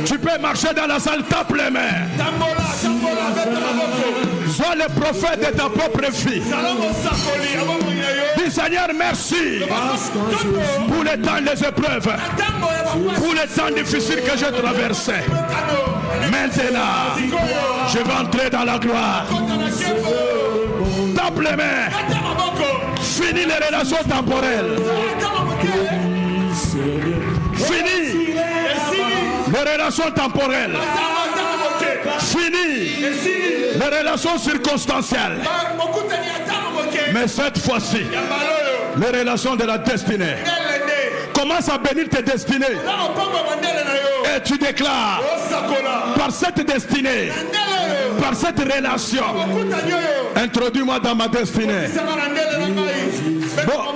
tu peux marcher dans la salle, tape les mains. Sois le prophète de ta propre vie. Dis Seigneur, merci pour les temps des épreuves, pour les temps difficiles que j'ai traversés. Maintenant, je vais entrer dans la gloire. Tape les mains. Fini les relations temporelles. Fini les relations temporelles. Fini les relations circonstancielles. Mais cette fois-ci, les relations de la destinée. Commence à bénir tes destinées. Et tu déclares, par cette destinée, par cette relation, introduis-moi dans ma destinée. Bon.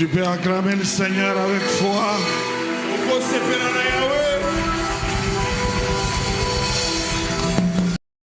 Tu peux acclamer le Seigneur avec foi.